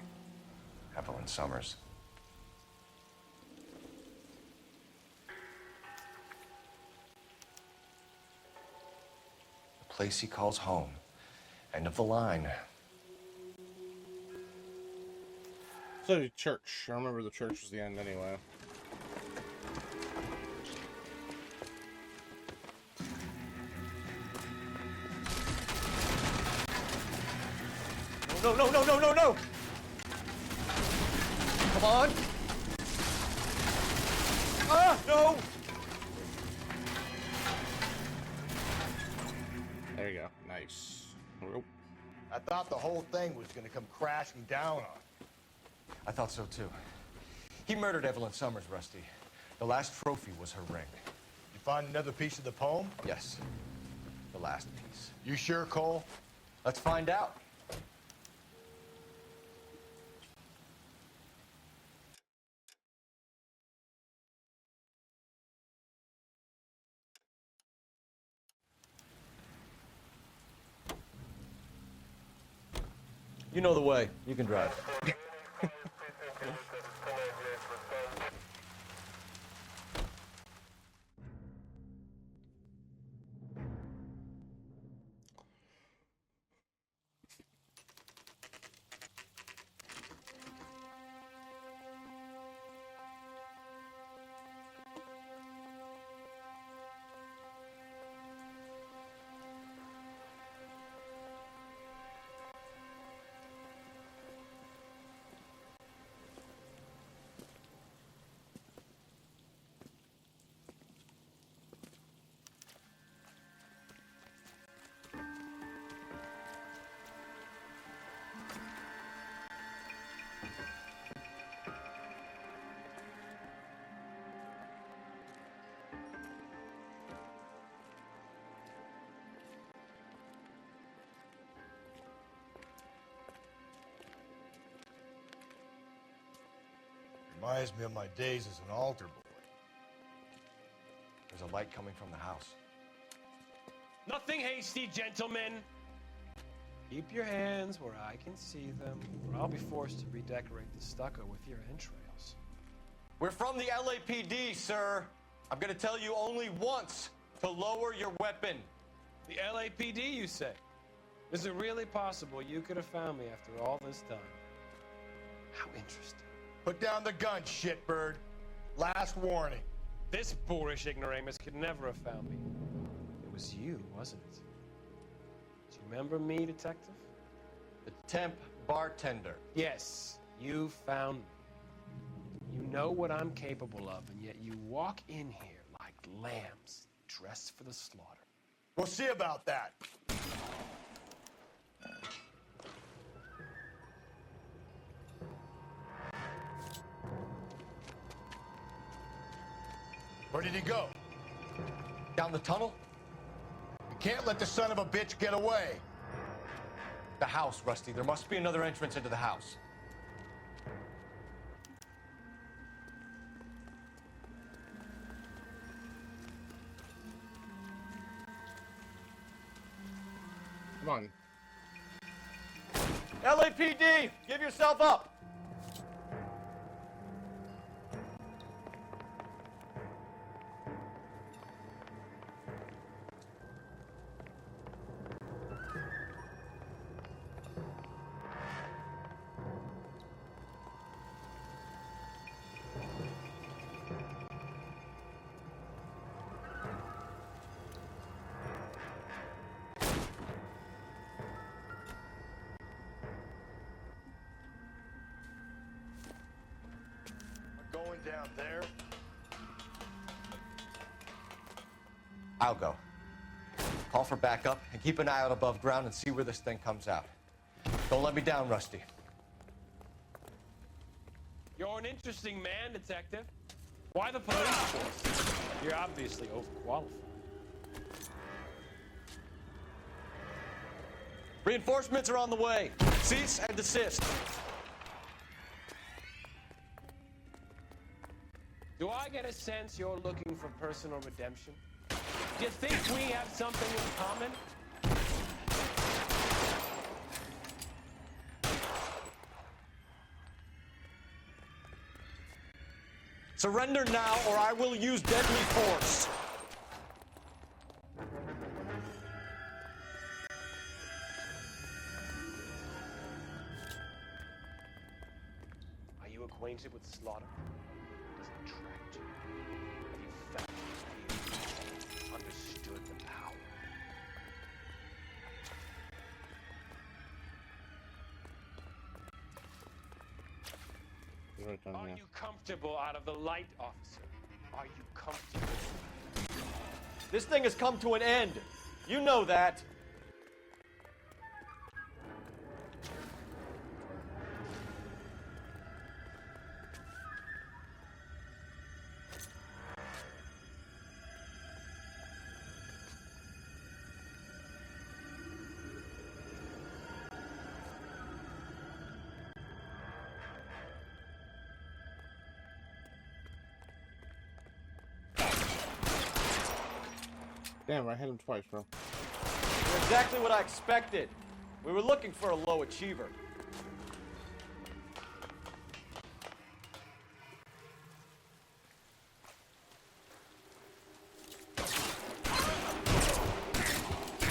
Evelyn Summers. The place he calls home. End of the line. So the church. I remember the church was the end anyway. No, no, no, no, no, no! Come on! Ah, no! There you go. Nice. Nope. I thought the whole thing was going to come crashing down on. I thought so too. He murdered Evelyn Summers, Rusty. The last trophy was her ring. You find another piece of the poem? Yes. The last piece. You sure, Cole? Let's find out. You know the way. You can drive. Reminds me of my days as an altar boy. There's a light coming from the house. Nothing hasty, gentlemen. Keep your hands where I can see them, or I'll be forced to redecorate the stucco with your entrails. We're from the LAPD, sir. I'm gonna tell you only once to lower your weapon. The LAPD, you say? Is it really possible you could have found me after all this time? How interesting. Put down the gun, shitbird. Last warning. This boorish ignoramus could never have found me. It was you, wasn't it? Do you remember me, detective? The temp bartender. Yes, you found me. You know what I'm capable of, and yet you walk in here like lambs dressed for the slaughter. We'll see about that. Where did he go? Down the tunnel? You can't let the son of a bitch get away. The house, Rusty. There must be another entrance into the house. Come on. LAPD! Give yourself up! Going down there. I'll go. Call for backup and keep an eye out above ground and see where this thing comes out. Don't let me down, Rusty. You're an interesting man, detective. Why the police force? You're obviously overqualified. Reinforcements are on the way. Cease and desist. Do I get a sense you're looking for personal redemption? Do you think we have something in common? Surrender now, or I will use deadly force. Are you acquainted with slaughter? Does it attract you? Have you felt the fear? Understood the power? Are you comfortable out of the light, officer? Are you comfortable? This thing has come to an end. You know that. Damn, I hit him twice, bro. You're exactly what I expected. We were looking for a low achiever.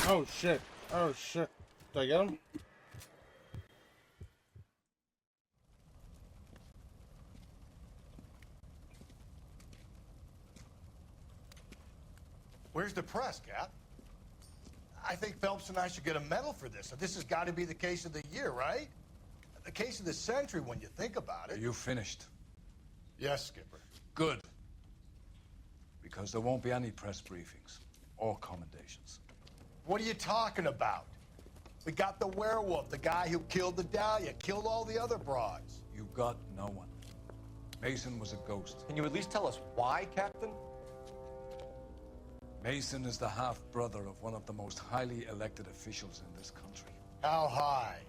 Oh shit. Oh shit. Did I get him? Where's the press, Cap? I think Phelps and I should get a medal for this. This has got to be the case of the year, right? The case of the century when you think about it. Are you finished? Yes, Skipper. Good. Because there won't be any press briefings or commendations. What are you talking about? We got the werewolf, the guy who killed the Dahlia, killed all the other broads. You got no one. Mason was a ghost. Can you at least tell us why, Captain? Mason is the half-brother of one of the most highly elected officials in this country. How high?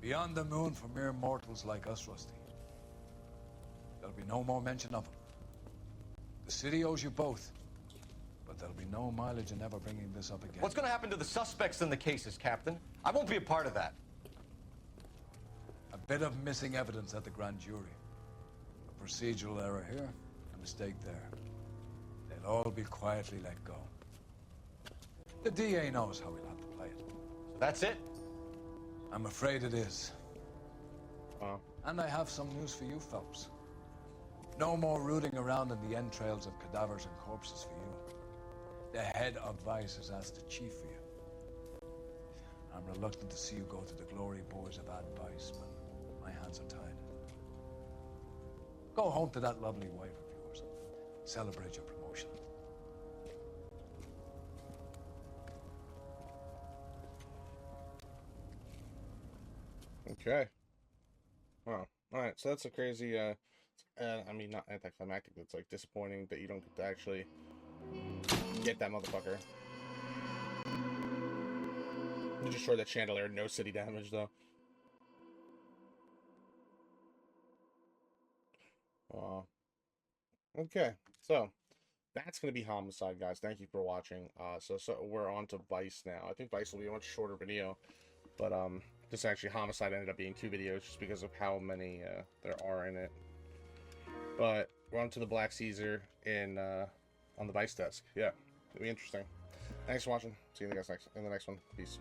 Beyond the moon for mere mortals like us, Rusty. There'll be no more mention of him. The city owes you both, but there'll be no mileage in ever bringing this up again. What's going to happen to the suspects in the cases, Captain? I won't be a part of that. A bit of missing evidence at the grand jury. A procedural error here, a mistake there. They'll all be quietly let go. The DA knows how we'll have to play it. So that's it? I'm afraid it is. And I have some news for you, Phelps. No more rooting around in the entrails of cadavers and corpses for you. The head of Vice has asked the chief for you. I'm reluctant to see you go to the glory boys of Vice, but my hands are tied. Go home to that lovely wife of yours. Celebrate your promotion. Okay. Wow. All right. So that's a crazy. I mean, not anticlimactic. It's like disappointing that you don't get to actually get that motherfucker. You destroyed that chandelier. No city damage though. Wow. Okay. So that's gonna be Homicide, guys. Thank you for watching. So we're on to Vice now. I think Vice will be a much shorter video, but this actually Homicide ended up being 2 videos just because of how many there are in it. But we're on to the Black Caesar in on the Vice desk. Yeah, it'll be interesting. Thanks for watching. See you guys in the next one. Peace.